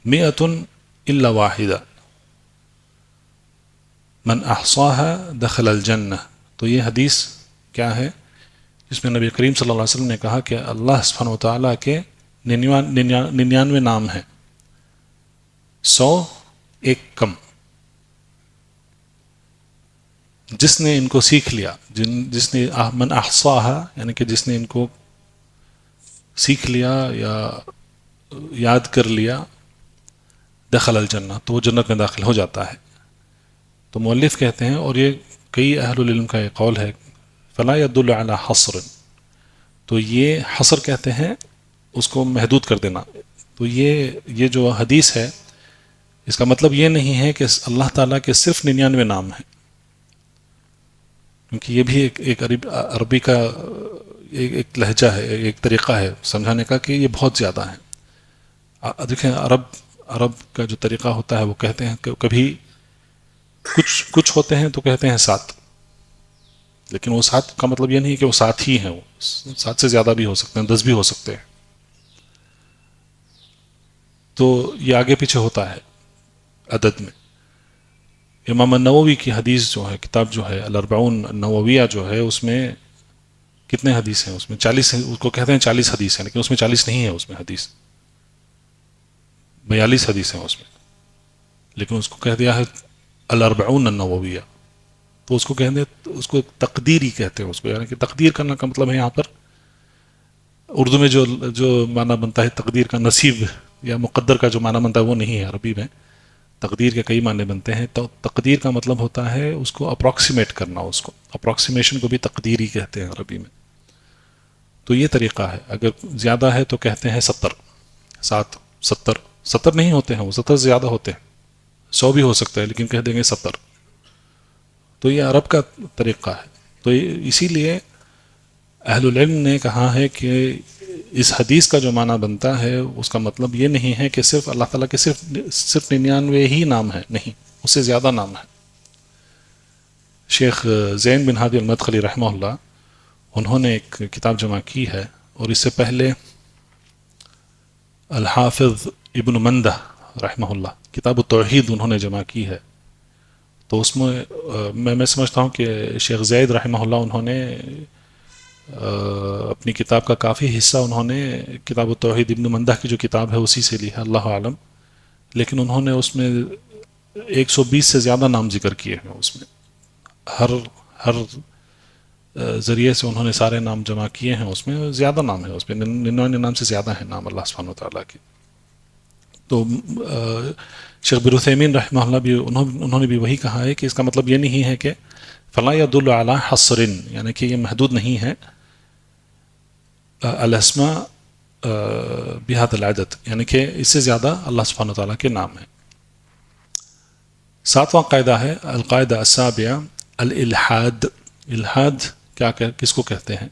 100 الا واحدہ من احصاها دخل الجنہ، تو یہ حدیث کیا ہے؟ جس میں نبی کریم صلی اللہ علیہ وسلم نے کہا کہ اللہ سبحانہ وتعالیٰ کے 99 نام ہیں، 100 ایک کم، جس نے ان کو سیکھ لیا، جس نے من احصاها، یعنی کہ جس نے ان کو سیکھ لیا یا یاد کر لیا، دخل الجنہ، تو وہ جنت میں داخل ہو جاتا ہے۔ تو مؤلف کہتے ہیں، اور یہ کئی اہل العلم کا یہ قول ہے، فلا يدل على حصر، تو یہ حصر کہتے ہیں اس کو محدود کر دینا، تو یہ جو حدیث ہے اس کا مطلب یہ نہیں ہے کہ اللہ تعالیٰ کے صرف 99 نام ہیں، کیونکہ یہ بھی ایک عربی کا ایک لہجہ ہے، ایک طریقہ ہے سمجھانے کا کہ یہ بہت زیادہ ہیں۔ دیکھیں عرب کا جو طریقہ ہوتا ہے، وہ کہتے ہیں کہ کبھی کچھ ہوتے ہیں تو کہتے ہیں 7، لیکن وہ 7 کا مطلب یہ نہیں کہ وہ 7 ہی ہیں، وہ 7 سے زیادہ بھی ہو سکتے ہیں، 10 بھی ہو سکتے ہیں، تو یہ آگے پیچھے ہوتا ہے عدد میں۔ امام النووی کی حدیث جو ہے، کتاب جو ہے الاربعون النوویہ جو ہے، اس میں کتنے حدیث ہیں؟ اس میں 40 ہیں، اس کو کہتے ہیں 40 حدیث ہیں، لیکن اس میں 40 نہیں ہے، اس میں حدیث 42 حدیث ہیں اس میں، لیکن اس کو کہہ دیا ہے الاربعون النوویہ، تو اس کو کہتے ہیں، اس کو تقدیری کہتے ہیں اس کو، یعنی کہ تقدیر کرنا کا مطلب ہے یہاں پر اردو میں جو معنی بنتا ہے تقدیر کا، نصیب یا مقدر کا جو معنی بنتا ہے وہ نہیں ہے عربی میں. تقدیر کے کئی معنی بنتے ہیں. تو تقدیر کا مطلب ہوتا ہے اس کو اپروکسیمیٹ کرنا، اس کو اپروکسیمیشن کو بھی تقدیر ہی کہتے ہیں عربی میں. تو یہ طریقہ ہے. اگر زیادہ ہے تو کہتے ہیں 70 70 نہیں ہوتے ہیں، وہ 70 زیادہ ہوتے ہیں، 100 بھی ہو سکتا ہے لیکن کہہ دیں گے 70. تو یہ عرب کا طریقہ ہے. تو اسی لیے اہل العلم نے کہا ہے کہ اس حدیث کا جو معنی بنتا ہے اس کا مطلب یہ نہیں ہے کہ صرف اللہ تعالیٰ کے صرف 99 ہی نام ہیں، نہیں، اس سے زیادہ نام ہیں. شیخ زین بن ہادی المدخلی رحمہ اللہ، انہوں نے ایک کتاب جمع کی ہے، اور اس سے پہلے الحافظ ابن مندہ رحمہ اللہ کتاب التوحید انہوں نے جمع کی ہے. تو اس میں میں سمجھتا ہوں کہ شیخ زید رحمہ اللہ انہوں نے اپنی کتاب کا کافی حصہ انہوں نے کتاب التوحید ابن مندہ کی جو کتاب ہے اسی سے لی ہے، اللہ عالم. لیکن انہوں نے اس میں 120 سے زیادہ نام ذکر کیے ہیں. اس میں ہر ذریعے سے انہوں نے سارے نام جمع کیے ہیں. اس میں زیادہ نام ہے، اس میں 99 نام سے زیادہ ہیں نام اللہ سبحانہ وتعالیٰ کے. تو شیخ بن عثیمین رحمہ اللہ بھی انہوں نے بھی وہی کہا ہے کہ اس کا مطلب یہ نہیں ہے کہ فلا يدل علی حصر، یعنی کہ یہ محدود نہیں ہے الاسماء بهذا العدد، یعنی کہ اس سے زیادہ اللہ سبحانہ وتعالیٰ کے نام ہیں. 7واں قاعدہ ہے القاعدہ السابعہ الالحاد. الحاد کس کو کہتے ہیں؟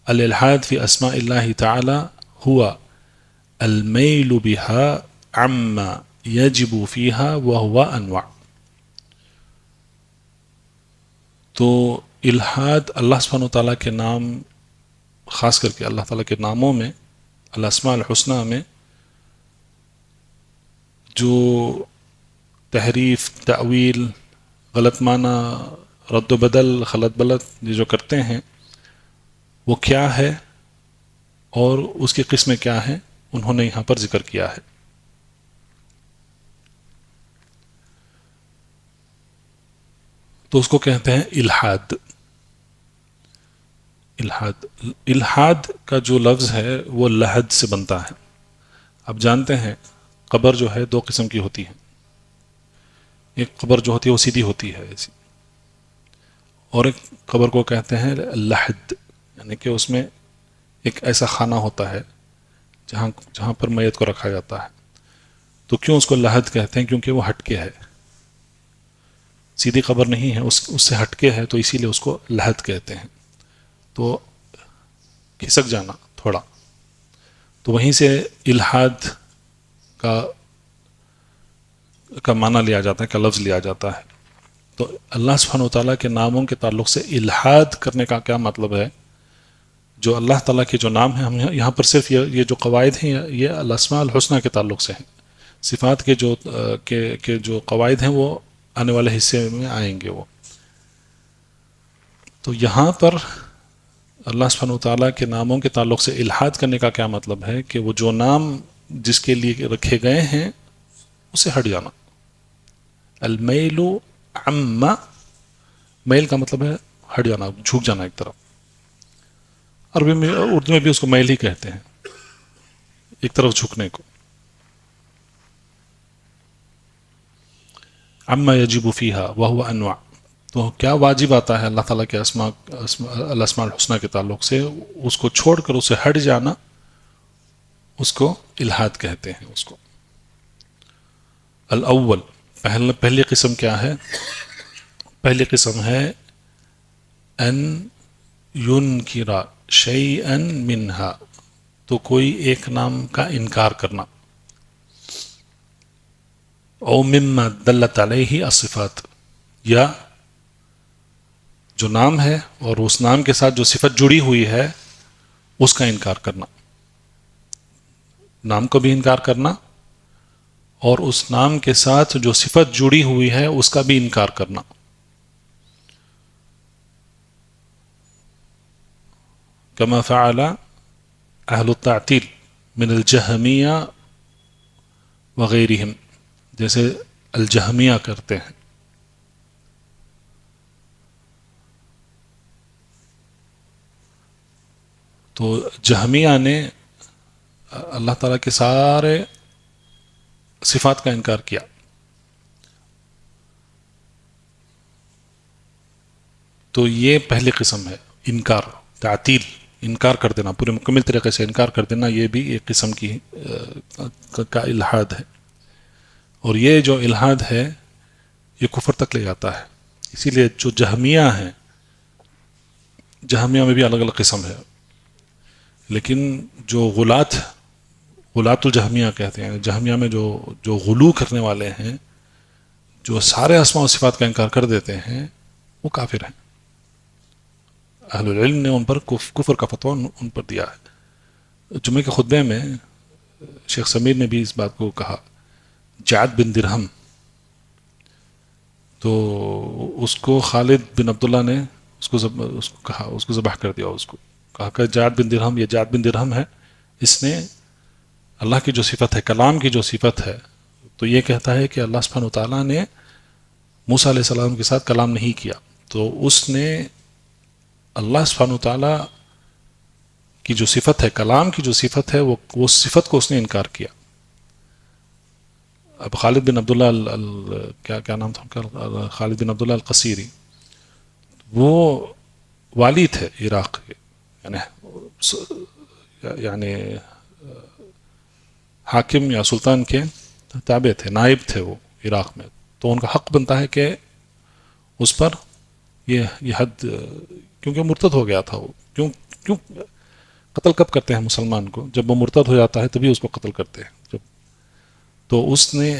الالحاد فی اسماء اللہ تعالی ہوا المیل بها عما یجب فیہا وہو انواع. تو الحاد اللہ سبحانہ وتعالیٰ کے نام، خاص کر کے اللہ تعالیٰ کے ناموں میں، الاسماء الحسنہ میں جو تحریف، تأویل، غلط معنی، رد و بدل، خلط بلط یہ جو کرتے ہیں وہ کیا ہے اور اس کی قسمیں کیا ہیں، انہوں نے یہاں پر ذکر کیا ہے. تو اس کو کہتے ہیں الحاد. الحاد کا جو لفظ ہے وہ لحد سے بنتا ہے. اب جانتے ہیں قبر جو ہے 2 قسم کی ہوتی ہے. ایک قبر جو ہوتی ہے وہ سیدھی ہوتی ہے ایسی، اور ایک قبر کو کہتے ہیں لحد، یعنی کہ اس میں ایک ایسا خانہ ہوتا ہے جہاں پر میت کو رکھا جاتا ہے. تو کیوں اس کو لحد کہتے ہیں؟ کیونکہ وہ ہٹ کے ہے، سیدھی قبر نہیں ہے، اس سے ہٹ کے ہے، تو اسی لیے اس کو لحد کہتے ہیں. تو کھسک جانا تھوڑا، تو وہیں سے الحاد کا معنی لیا جاتا ہے، کا لفظ لیا جاتا ہے. تو اللہ سبحانہ وتعالیٰ کے ناموں کے تعلق سے الحاد کرنے کا کیا مطلب ہے؟ جو اللہ تعالیٰ کے جو نام ہیں، ہم یہاں پر صرف یہ جو قواعد ہیں یہ الاسماء الحسنہ کے تعلق سے ہیں. صفات کے جو قواعد ہیں وہ آنے والے حصے میں آئیں گے وہ. تو یہاں پر اللہ سبحانہ وتعالیٰ کے ناموں کے تعلق سے الحاد کرنے کا کیا مطلب ہے کہ وہ جو نام جس کے لیے رکھے گئے ہیں اسے ہٹ جانا. المیل عما، میل کا مطلب ہے ہٹ جانا، جھک جانا ایک طرف. عربی میں، اردو میں بھی اس کو میل ہی کہتے ہیں، ایک طرف جھکنے کو. عما یجب فیہا وہو انواع. تو کیا واجب آتا ہے اللہ تعالیٰ کے الاسماء الحسنہ کے تعلق سے، اس کو چھوڑ کر اسے ہٹ جانا، اس کو الحاد کہتے ہیں. اس کو الاول، پہلی قسم کیا ہے؟ پہلی قسم ہے ان ینکر شیئا منہا، تو کوئی ایک نام کا انکار کرنا. او مما دلت علیہ الصفات، یا جو نام ہے اور اس نام کے ساتھ جو صفت جڑی ہوئی ہے اس کا انکار کرنا. نام کو بھی انکار کرنا اور اس نام کے ساتھ جو صفت جڑی ہوئی ہے اس کا بھی انکار کرنا. کما فعل اہل التعطیل من الجہمیہ وغیرہم، جیسے الجہمیہ کرتے ہیں. تو جہمیہ نے اللہ تعالیٰ کے سارے صفات کا انکار کیا. تو یہ پہلی قسم ہے انکار، تعطیل، انکار کر دینا، پورے مکمل طریقے سے انکار کر دینا. یہ بھی ایک قسم کی کا الحاد ہے، اور یہ جو الحاد ہے یہ کفر تک لے جاتا ہے. اسی لیے جو جہمیہ ہیں، جہمیہ میں بھی الگ الگ قسم ہے، لیکن جو غلات الجہمیہ کہتے ہیں، جہمیہ میں جو غلو کرنے والے ہیں، جو سارے اسماء و صفات کا انکار کر دیتے ہیں، وہ کافر ہیں. اہل العلم نے ان پر کفر کا فتویٰ ان پر دیا ہے. جمعے کے خطبے میں شیخ سمیر نے بھی اس بات کو کہا. جعد بن درہم، تو اس کو خالد بن عبداللہ نے اس کو ذبح کر دیا. اس کو کہا کہ جعد بن درہم، یہ جعد بن درہم ہے، اس نے اللہ کی جو صفت ہے، کلام کی جو صفت ہے، تو یہ کہتا ہے کہ اللہ سبحانہ وتعالیٰ نے موسیٰ علیہ السلام کے ساتھ کلام نہیں کیا. تو اس نے اللہ سبحانہ وتعالیٰ کی جو صفت ہے، کلام کی جو صفت ہے، وہ صفت کو اس نے انکار کیا. اب خالد بن عبداللہ کیا نام تھا ان کا، خالد بن عبداللہ القصیری، وہ والی تھے عراق کے، یعنی حاکم یا سلطان کے تابع تھے، نائب تھے وہ عراق میں. تو ان کا حق بنتا ہے کہ اس پر یہ حد، کیونکہ مرتد ہو گیا تھا وہ. کیوں قتل کب کرتے ہیں مسلمان کو؟ جب وہ مرتد ہو جاتا ہے تبھی اس کو قتل کرتے ہیں. تو اس نے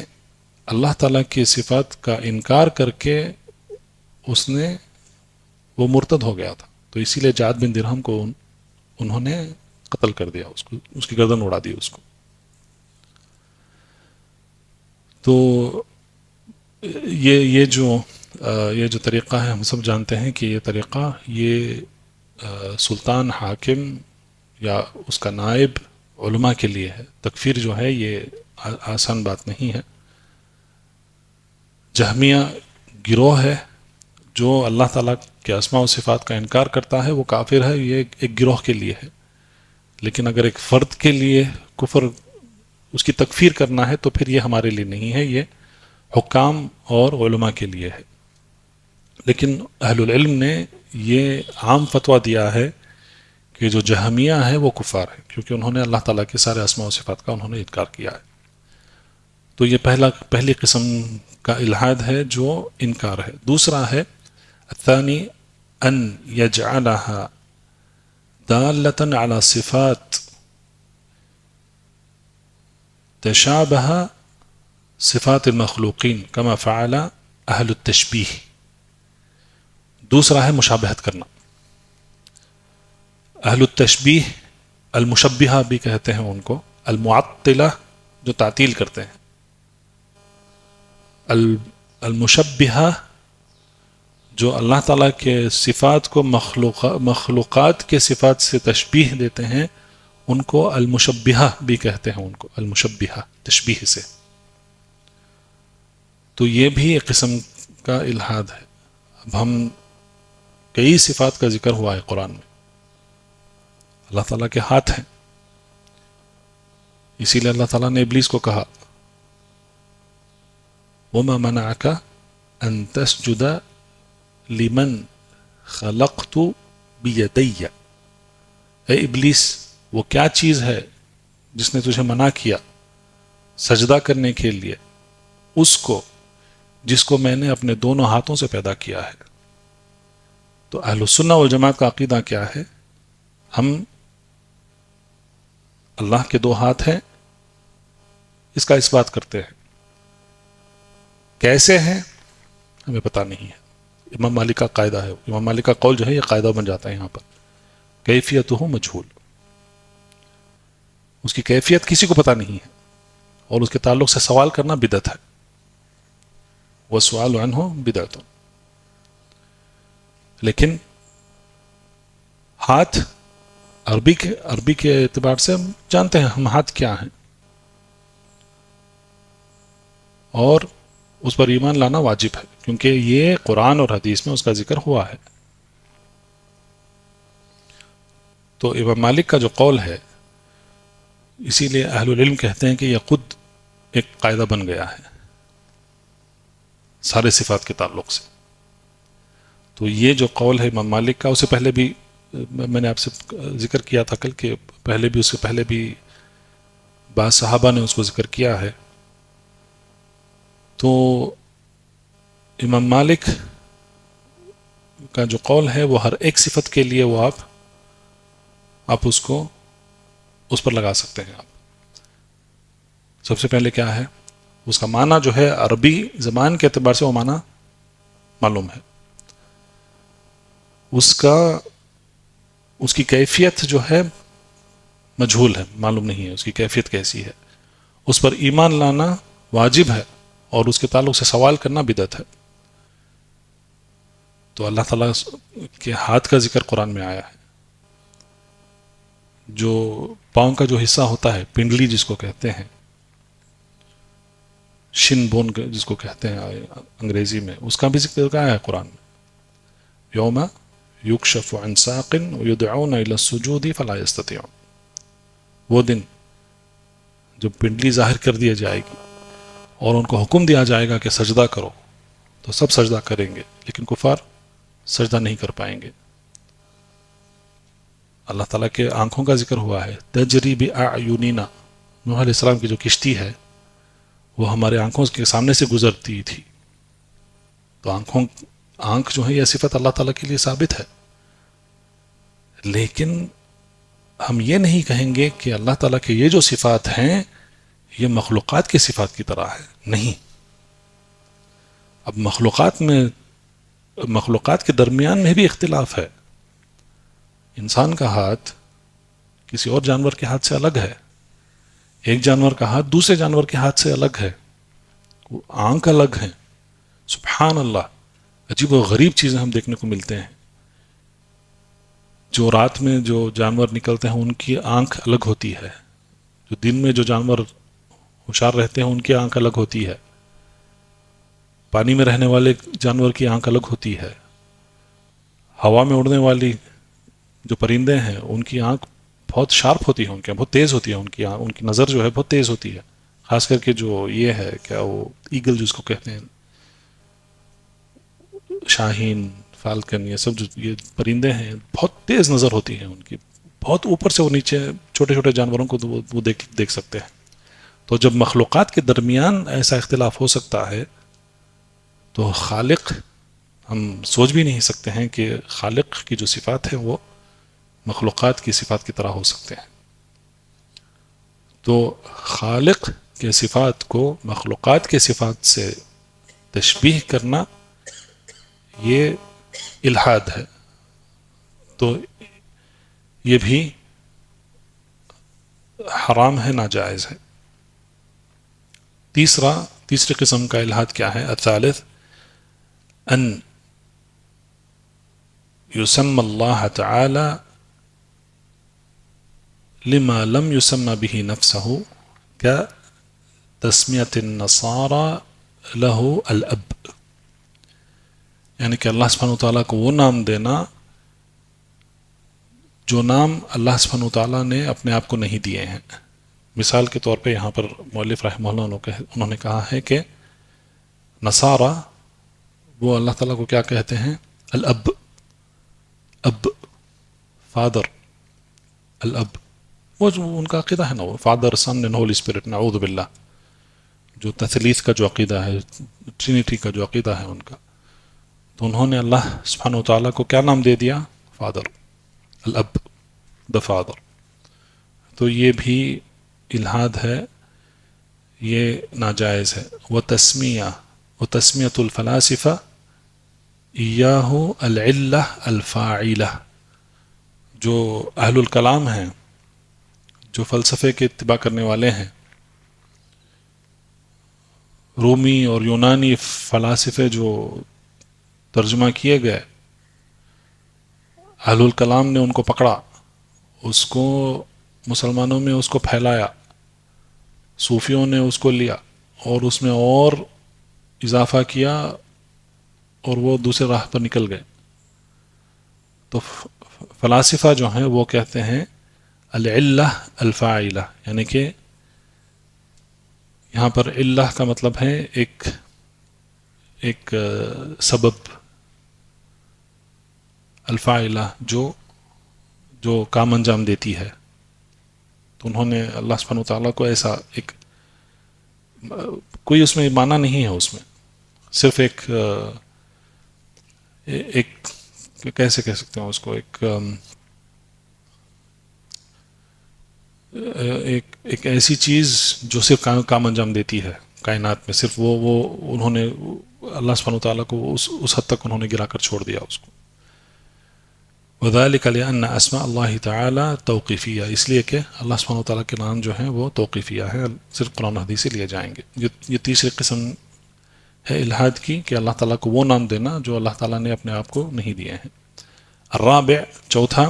اللہ تعالیٰ کی صفات کا انکار کر کے وہ مرتد ہو گیا تھا. تو اسی لیے جعد بن درہم کو انہوں نے قتل کر دیا، اس کی گردن اڑا دی اس کو. تو یہ جو طریقہ ہے، ہم سب جانتے ہیں کہ یہ طریقہ سلطان، حاکم یا اس کا نائب، علماء کے لیے ہے. تکفیر جو ہے یہ آسان بات نہیں ہے. جہمیہ گروہ ہے جو اللہ تعالیٰ کے اسماء و صفات کا انکار کرتا ہے، وہ کافر ہے. یہ ایک گروہ کے لیے ہے. لیکن اگر ایک فرد کے لیے کفر، اس کی تکفیر کرنا ہے، تو پھر یہ ہمارے لیے نہیں ہے، یہ حکام اور علماء کے لیے ہے. لیکن اہل العلم نے یہ عام فتویٰ دیا ہے کہ جو جہمیہ ہے وہ کفار ہے، کیونکہ انہوں نے اللہ تعالیٰ کے سارے اسماء و صفات کا انہوں نے انکار کیا ہے. تو یہ پہلی قسم کا الحاد ہے جو انکار ہے. دوسرا ہے الثانی ان یجعلها دالة على صفات تشابه صفات المخلوقین كما فعل اہل التشبیہ. دوسرا ہے مشابہت کرنا. اہل التشبیہ، المشبہہ بھی کہتے ہیں ان کو، المعطلہ جو تعطیل کرتے ہیں، المشبہہ جو اللہ تعالیٰ کے صفات کو مخلوقات کے صفات سے تشبیہ دیتے ہیں، ان کو المشبہہ بھی کہتے ہیں، ان کو المشبہہ تشبیہ سے. تو یہ بھی ایک قسم کا الحاد ہے. اب ہم کئی صفات کا ذکر ہوا ہے قرآن میں. اللہ تعالیٰ کے ہاتھ ہیں، اسی لیے اللہ تعالیٰ نے ابلیس کو کہا وَمَا مَنَعَكَ أَن تَسْجُدَ لِمَنْ خَلَقْتُ بِيَدَيَّ. اے ابلیس، وہ کیا چیز ہے جس نے تجھے منع کیا سجدہ کرنے کے لیے اس کو جس کو میں نے اپنے دونوں ہاتھوں سے پیدا کیا ہے. تو اہل السنہ والجماعت کا عقیدہ کیا ہے؟ ہم اللہ کے دو ہاتھ ہیں، اس کا اس بات کرتے ہیں. کیسے ہیں ہمیں پتہ نہیں ہے. امام مالک کا قاعدہ ہے، امام مالک کا قول جو ہے یہ قاعدہ بن جاتا ہے یہاں پر، کیفیتہ مجہول. اس کی کیفیت کسی کو پتہ نہیں ہے، اور اس کے تعلق سے سوال کرنا بدعت ہے. والسؤال عنہ بدعت. لیکن ہاتھ عربی کے اعتبار سے ہم جانتے ہیں ہم ہاتھ کیا ہیں، اور اس پر ایمان لانا واجب ہے، کیونکہ یہ قرآن اور حدیث میں اس کا ذکر ہوا ہے. تو امام مالک کا جو قول ہے، اسی لیے اہل العلم کہتے ہیں کہ یہ خود ایک قاعدہ بن گیا ہے سارے صفات کے تعلق سے. تو یہ جو قول ہے امام مالک کا، اسے پہلے بھی میں نے آپ سے ذکر کیا تھا کل کہ پہلے بھی، اس سے پہلے بھی بعض صحابہ نے اس کو ذکر کیا ہے. تو امام مالک کا جو قول ہے وہ ہر ایک صفت کے لیے وہ آپ اس کو اس پر لگا سکتے ہیں. آپ سب سے پہلے کیا ہے، اس کا معنی جو ہے عربی زبان کے اعتبار سے وہ معنی معلوم ہے. اس کی کیفیت جو ہے مجہول ہے، معلوم نہیں ہے اس کی کیفیت کیسی ہے. اس پر ایمان لانا واجب ہے اور اس کے تعلق سے سوال کرنا بدعت ہے. تو اللہ تعالیٰ کے ہاتھ کا ذکر قرآن میں آیا ہے. جو پاؤں کا جو حصہ ہوتا ہے، پنڈلی جس کو کہتے ہیں، شن بون جس کو کہتے ہیں انگریزی میں، اس کا بھی ذکر آیا ہے قرآن میں. یوم یکشف عن ساق ویدعون الی السجود فلا یستطیعون. وہ دن جب پنڈلی ظاہر کر دی جائے گی اور ان کو حکم دیا جائے گا کہ سجدہ کرو، تو سب سجدہ کریں گے لیکن کفار سجدہ نہیں کر پائیں گے. اللہ تعالیٰ کے آنکھوں کا ذکر ہوا ہے، تجری باعیننا. نوح علیہ السلام کی جو کشتی ہے وہ ہمارے آنکھوں کے سامنے سے گزرتی تھی. تو آنکھ جو ہے یہ صفت اللہ تعالیٰ کے لیے ثابت ہے. لیکن ہم یہ نہیں کہیں گے کہ اللہ تعالیٰ کے یہ جو صفات ہیں یہ مخلوقات کی صفات کی طرح ہے. نہیں. اب مخلوقات کے درمیان میں بھی اختلاف ہے. انسان کا ہاتھ کسی اور جانور کے ہاتھ سے الگ ہے، ایک جانور کا ہاتھ دوسرے جانور کے ہاتھ سے الگ ہے، آنکھ الگ ہیں. سبحان اللہ، عجیب و غریب چیزیں ہم دیکھنے کو ملتے ہیں. جو رات میں جو جانور نکلتے ہیں ان کی آنکھ الگ ہوتی ہے، جو دن میں جو جانور ہوشیار رہتے ہیں ان کی آنکھ الگ ہوتی ہے، پانی میں رہنے والے جانور کی آنکھ الگ ہوتی ہے، ہوا میں اڑنے والی جو پرندے ہیں ان کی آنکھ بہت شارپ ہوتی ہے، ان کی بہت تیز ہوتی ہے، ان کی نظر جو ہے بہت تیز ہوتی ہے. خاص کر کے جو یہ ہے کیا وہ ایگل جس کو کہتے ہیں، شاہین، فالکن، یہ سب جو یہ پرندے ہیں بہت تیز نظر ہوتی ہے ان کی، بہت اوپر سے وہ نیچے چھوٹے چھوٹے جانوروں کو وہ دیکھ سکتے ہیں. تو جب مخلوقات کے درمیان ایسا اختلاف ہو سکتا ہے تو خالق، ہم سوچ بھی نہیں سکتے ہیں کہ خالق کی جو صفات ہیں وہ مخلوقات کی صفات کی طرح ہو سکتے ہیں. تو خالق کے صفات کو مخلوقات کے صفات سے تشبیہ کرنا یہ الحاد ہے. تو یہ بھی حرام ہے، ناجائز ہے. تیسری قسم کا الحاد کیا ہے؟ الثالث ان یسمى اللہ تعالی لما لم يسمى به نفسه كتسمية النصارى له الأب. یعنی کہ اللہ سبحانہ وتعالیٰ کو وہ نام دینا جو نام اللہ سبحانہ وتعالیٰ نے اپنے آپ کو نہیں دیے ہیں. مثال کے طور پہ یہاں پر مؤلف رحمہ اللہ انہوں نے کہا ہے کہ نصارہ وہ اللہ تعالیٰ کو کیا کہتے ہیں؟ الاب، اب، فادر، الاب. وہ جو ان کا عقیدہ ہے نا، وہ father, son and holy spirit, نعوذ باللہ، جو تثلیث کا جو عقیدہ ہے، ٹرینیٹی کا جو عقیدہ ہے ان کا. تو انہوں نے اللہ سبحانہ وتعالیٰ کو کیا نام دے دیا؟ فادر، الاب، دا فادر. تو یہ بھی الحاد ہے، یہ ناجائز ہے. وتسمیۃ الفلاسفہ ایاہ العلہ الفاعلہ. جو اہل الکلام ہیں، جو فلسفے کے اتباع کرنے والے ہیں، رومی اور یونانی فلاسفے جو ترجمہ کیے گئے، اہل الکلام نے ان کو پکڑا، اس کو مسلمانوں میں اس کو پھیلایا، صوفیوں نے اس کو لیا اور اس میں اور اضافہ کیا اور وہ دوسرے راہ پر نکل گئے. تو فلاسفہ جو ہیں وہ کہتے ہیں العلہ الفاعلہ، یعنی کہ یہاں پر علہ کا مطلب ہے ایک سبب، الفاعلہ جو کام انجام دیتی ہے. تو انہوں نے اللہ سبحانہ وتعالیٰ کو ایسا کوئی اس میں معنی نہیں ہے، اس میں صرف ایک کیسے کہہ سکتے ہیں اس کو، ایک ایسی چیز جو صرف کام انجام دیتی ہے کائنات میں، صرف وہ انہوں نے اللہ سبحانہ وتعالیٰ کو اس حد تک انہوں نے گرا کر چھوڑ دیا اس کو. وذلك لأن اسماء اللہ تعالی توقیفیہ، اس لیے کہ اللہ سبحانہ وتعالیٰ کے نام جو ہیں وہ توقیفیہ ہیں، صرف قرآن و حدیث سے لیے جائیں گے. یہ تیسری قسم ہے الہاد کی، کہ اللہ تعالیٰ کو وہ نام دینا جو اللہ تعالیٰ نے اپنے آپ کو نہیں دیے ہیں. الرابع، چوتھا،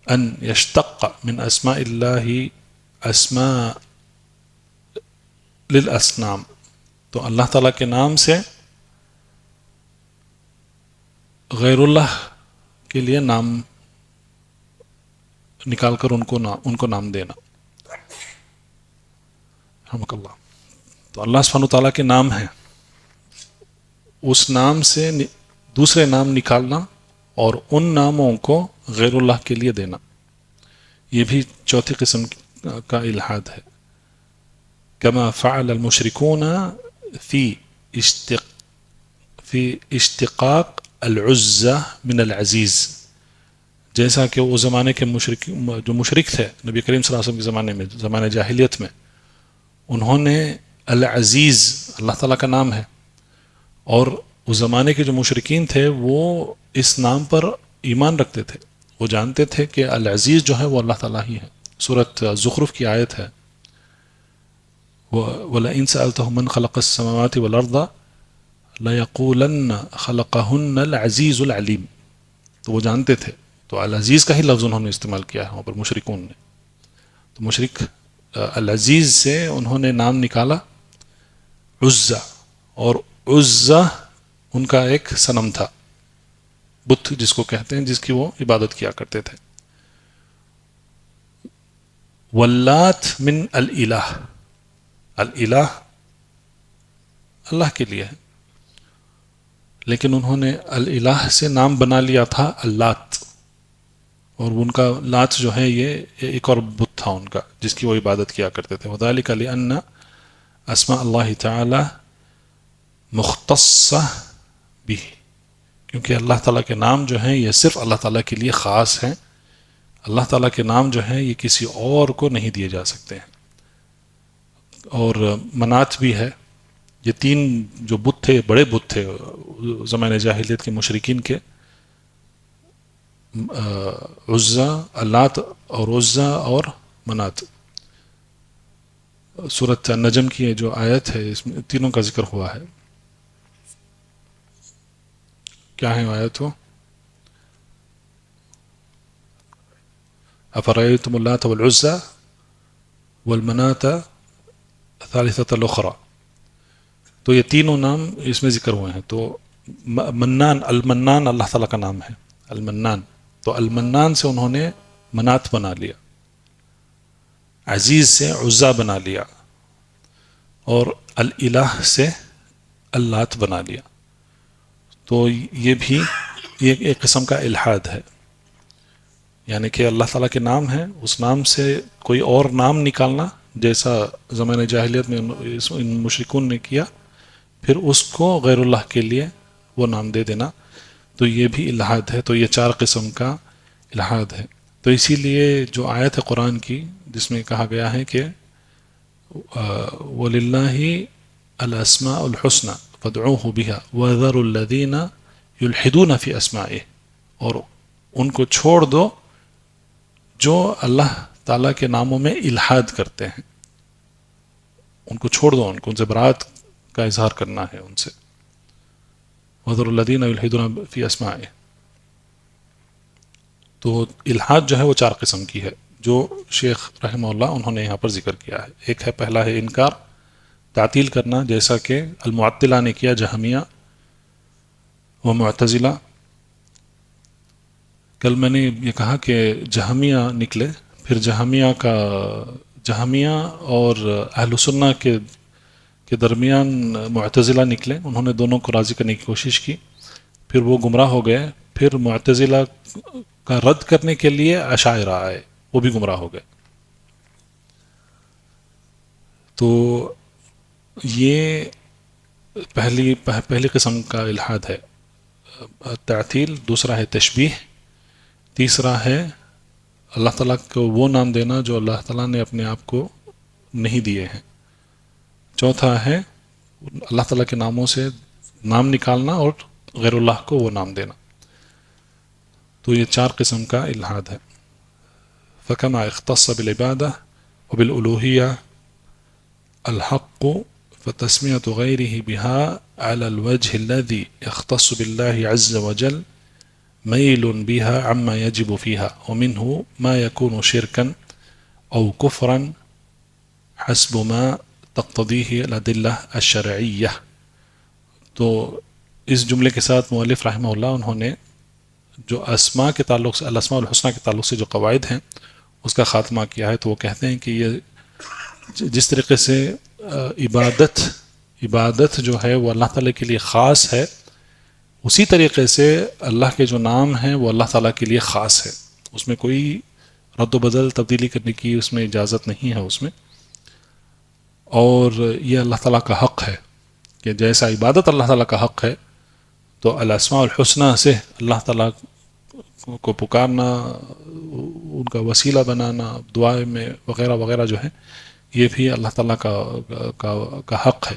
ان یشتق من اسماء اللہ اسماء للاسنام، تو اللہ تعالیٰ کے نام سے غیر اللہ کے لیے نام نکال کر ان کو نام دینا. رحمک اللہ. تو اللہ سبحانہ تعالیٰ کے نام ہیں، اس نام سے دوسرے نام نکالنا اور ان ناموں کو غیر اللہ کے لیے دینا، یہ بھی چوتھی قسم کا الحاد ہے. کما فعل المشرکون فی اشتقاق العزہ من العزیز، جیسا کہ اس زمانے کے جو مشرک تھے نبی کریم صلی اللہ علیہ وسلم کے زمانے میں، زمانے جاہلیت میں، انہوں نے العزیز اللہ تعالیٰ کا نام ہے، اور اس زمانے کے جو مشرکین تھے وہ اس نام پر ایمان رکھتے تھے، وہ جانتے تھے کہ العزیز جو ہے وہ اللہ تعالیٰ ہی ہے. سورۃ زخرف کی آیت ہے وَلَئِن سَأَلْتَهُم مَّن خَلَقَ السَّمَاوَاتِ وَالْأَرْضَ لَيَقُولَنَّ خَلَقَهُنَّ الْعَزِيزُ الْعَلِيمُ. تو وہ جانتے تھے، تو العزیز کا ہی لفظ انہوں نے استعمال کیا ہے وہاں پر مشرکون نے. تو مشرک العزیز سے انہوں نے نام نکالا عزہ، اور عزہ ان کا ایک صنم تھا، بت جس کو کہتے ہیں، جس کی وہ عبادت کیا کرتے تھے. واللات من الالہ، الالہ اللہ کے لیے ہے، لیکن انہوں نے الالہ سے نام بنا لیا تھا اللات، اور ان کا لات جو ہے یہ ایک اور بت تھا ان کا جس کی وہ عبادت کیا کرتے تھے. وذلك لأن اسماء اللہ تعالی مختصہ بھی، کیونکہ اللہ تعالیٰ کے نام جو ہیں یہ صرف اللہ تعالیٰ کے لیے خاص ہیں، اللہ تعالیٰ کے نام جو ہیں یہ کسی اور کو نہیں دیے جا سکتے ہیں. اور منات بھی ہے، یہ تین جو بت تھے، بڑے بت تھے زمانے جاہلیت کے مشرکین کے، عزہ، اللات اور عزہ اور منات. سورۃ النجم کی جو آیت ہے اس میں تینوں کا ذکر ہوا ہے. کیا ہے آیت ہو؟ افرأیتم اللات والعزى والمناة الثالثة الأخرى. تو یہ تینوں نام اس میں ذکر ہوئے ہیں. تو منان، المنان اللہ تعالیٰ کا نام ہے، المنان. تو المنان سے انہوں نے منات بنا لیا، عزیز سے عزا بنا لیا، اور الالہ سے اللات بنا لیا. تو یہ بھی ایک قسم کا الحاد ہے، یعنی کہ اللہ تعالیٰ کے نام ہے، اس نام سے کوئی اور نام نکالنا، جیسا زمانہ جاہلیت میں ان مشرکون نے کیا، پھر اس کو غیر اللہ کے لیے وہ نام دے دینا. تو یہ بھی الحاد ہے. تو یہ چار قسم کا الحاد ہے. تو اسی لیے جو آیت ہے قرآن کی جس میں کہا گیا ہے کہ وَلِلَّهِ الْأَسْمَاءُ الْحُسْنَى فَادْعُوهُ بِهَا وَذَرُوا الَّذِينَ يُلْحِدُونَ فِي أَسْمَائِهِ، اور ان کو چھوڑ دو جو اللہ تعالیٰ کے ناموں میں الحاد کرتے ہیں، ان کو چھوڑ دو، ان سے برات کا اظہار کرنا ہے ان سے. وَذَرُوا الَّذِينَ يُلْحِدُونَ فِي أَسْمَائِهِ. تو الحاد جو ہے وہ چار قسم کی ہے جو شیخ رحمہ اللہ انہوں نے یہاں پر ذکر کیا ہے. ایک ہے، پہلا ہے انکار، تعطیل کرنا، جیسا کہ المعطلہ نے کیا، جہمیہ و معتزلہ. کل میں نے یہ کہا کہ جہمیہ نکلے، پھر جہمیہ اور اہل سنہ کے درمیان معتزلہ نکلے، انہوں نے دونوں کو راضی کرنے کی کوشش کی، پھر وہ گمراہ ہو گئے، پھر معتزلہ کا رد کرنے کے لیے اشاعرہ آئے، وہ بھی گمراہ ہو گئے۔ تو یہ پہلی قسم کا الحاد ہے تعطیل، دوسرا ہے تشبیہ، تیسرا ہے اللہ تعالیٰ کو وہ نام دینا جو اللہ تعالیٰ نے اپنے آپ کو نہیں دیے ہیں، چوتھا ہے اللہ تعالیٰ کے ناموں سے نام نکالنا اور غیر اللہ کو وہ نام دینا۔ تو یہ 4 قسم کا الحاد ہے۔ فَكَمَا اخْتَصَّ بِالْعِبَادَةِ وَبِالْأُلُوهِيَّةِ الْحَقُّ فَتَسْمِيَةُ غَيْرِهِ بِهَا عَلَى الْوَجْهِ الَّذِي يَخْتَصُّ بِاللَّهِ عَزَّ وَجَلَّ مَيْلٌ بِهَا عَمَّا يَجِبُ فِيهَا وَمِنْهُ مَا يَكُونُ شِرْكًا أَوْ كُفْرًا حَسْبُ مَا تَقْتَضِيهِ الْأَدِلَّةُ الشَّرْعِيَّةُ۔ تو اس جملے کے ساتھ مؤلف رحمہ اللہ انہوں نے جو اسماء کے تعلق سے، الاسماء الحسنہ کے تعلق سے جو قواعد ہیں اس کا خاتمہ کیا ہے۔ تو وہ کہتے ہیں کہ یہ جس طریقے سے عبادت جو ہے وہ اللہ تعالیٰ کے لیے خاص ہے، اسی طریقے سے اللہ کے جو نام ہیں وہ اللہ تعالیٰ کے لیے خاص ہے، اس میں کوئی رد و بدل تبدیلی کرنے کی اس میں اجازت نہیں ہے اس میں۔ اور یہ اللہ تعالیٰ کا حق ہے کہ جیسا عبادت اللہ تعالیٰ کا حق ہے، تو الاسماء الحسنہ سے اللہ تعالیٰ کو پکارنا، ان کا وسیلہ بنانا دعا میں وغیرہ وغیرہ جو ہے، یہ بھی اللہ تعالیٰ کا حق ہے۔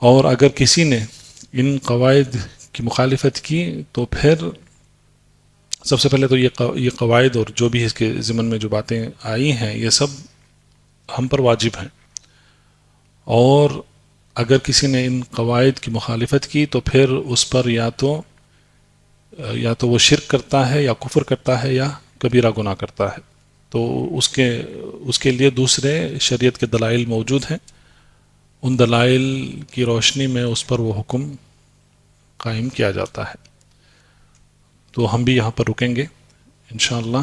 اور اگر کسی نے ان قواعد کی مخالفت کی تو پھر سب سے پہلے تو یہ قواعد اور جو بھی اس کے ضمن میں جو باتیں آئی ہیں یہ سب ہم پر واجب ہیں، اور اگر کسی نے ان قواعد کی مخالفت کی تو پھر اس پر یا تو وہ شرک کرتا ہے یا کفر کرتا ہے یا کبیرہ گناہ کرتا ہے۔ تو اس کے لیے دوسرے شریعت کے دلائل موجود ہیں، ان دلائل کی روشنی میں اس پر وہ حکم قائم کیا جاتا ہے۔ تو ہم بھی یہاں پر رکیں گے انشاءاللہ۔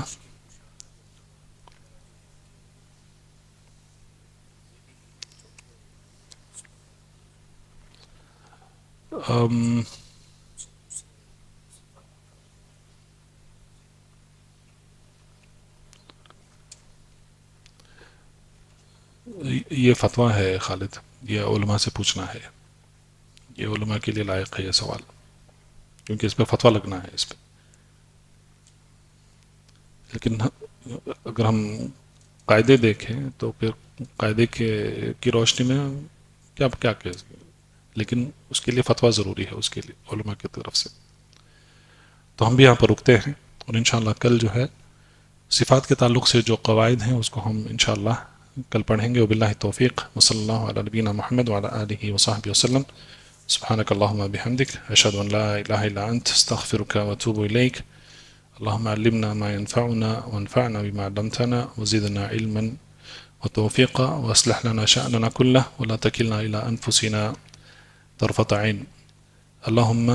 یہ فتویٰ ہے خالد، یہ علماء سے پوچھنا ہے، یہ علماء کے لیے لائق ہے یہ سوال، کیونکہ اس پہ فتویٰ لگنا ہے اس پہ۔ لیکن اگر ہم قاعدے دیکھیں تو پھر قاعدے کی روشنی میں کیا کہ لیکن اس کے لیے فتویٰ ضروری ہے، اس کے لیے علماء کی طرف سے۔ تو ہم بھی یہاں پر رکتے ہیں، اور انشاءاللہ کل جو ہے صفات کے تعلق سے جو قواعد ہیں اس کو ہم انشاءاللہ کل پڑھیں گے۔ وباللہ توفیق، وصلی اللہ علی نبینا محمد وعلی آلہ وصحبہ وسلم۔ سبحانک اللہم بحمدک، اشہد ان لا الہ الا انت، استغفرک واتوب الیک۔ اللہم علمنا ما ينفعنا وانفعنا بما علمتنا وزدنا علما وتوفيقا واصلح لنا شأننا كله ولا تكلنا إلى أنفسنا طرفة عين. اللهم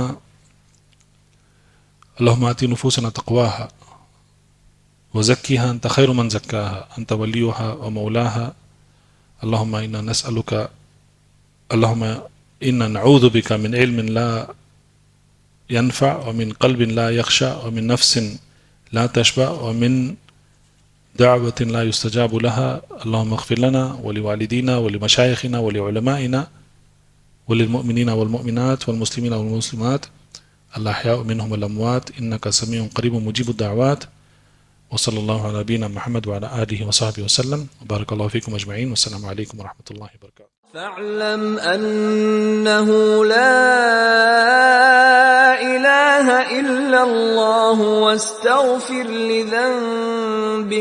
آت نفوسنا تقواها وزكها أنت خير من زكاها أنت وليها ومولاها. اللهم إنا نعوذ بك من علم لا ينفع ومن قلب لا يخشع ومن نفس لا تشبع ومن دعوة لا يستجاب لها. اللهم اغفر لنا ولوالدينا ولمشايخنا ولعلمائنا وللمؤمنين والمؤمنات والمسلمين والمسلمات الأحياء منهم والأموات إنك سميع قريب مجيب الدعوات. وصلى الله على نبينا محمد وعلى آله وصحبه وسلم. وبارك الله فيكم أجمعين، والسلام عليكم ورحمة الله وبركاته. فاعلم أنه لا إله إلا الله واستغفر لذنبك.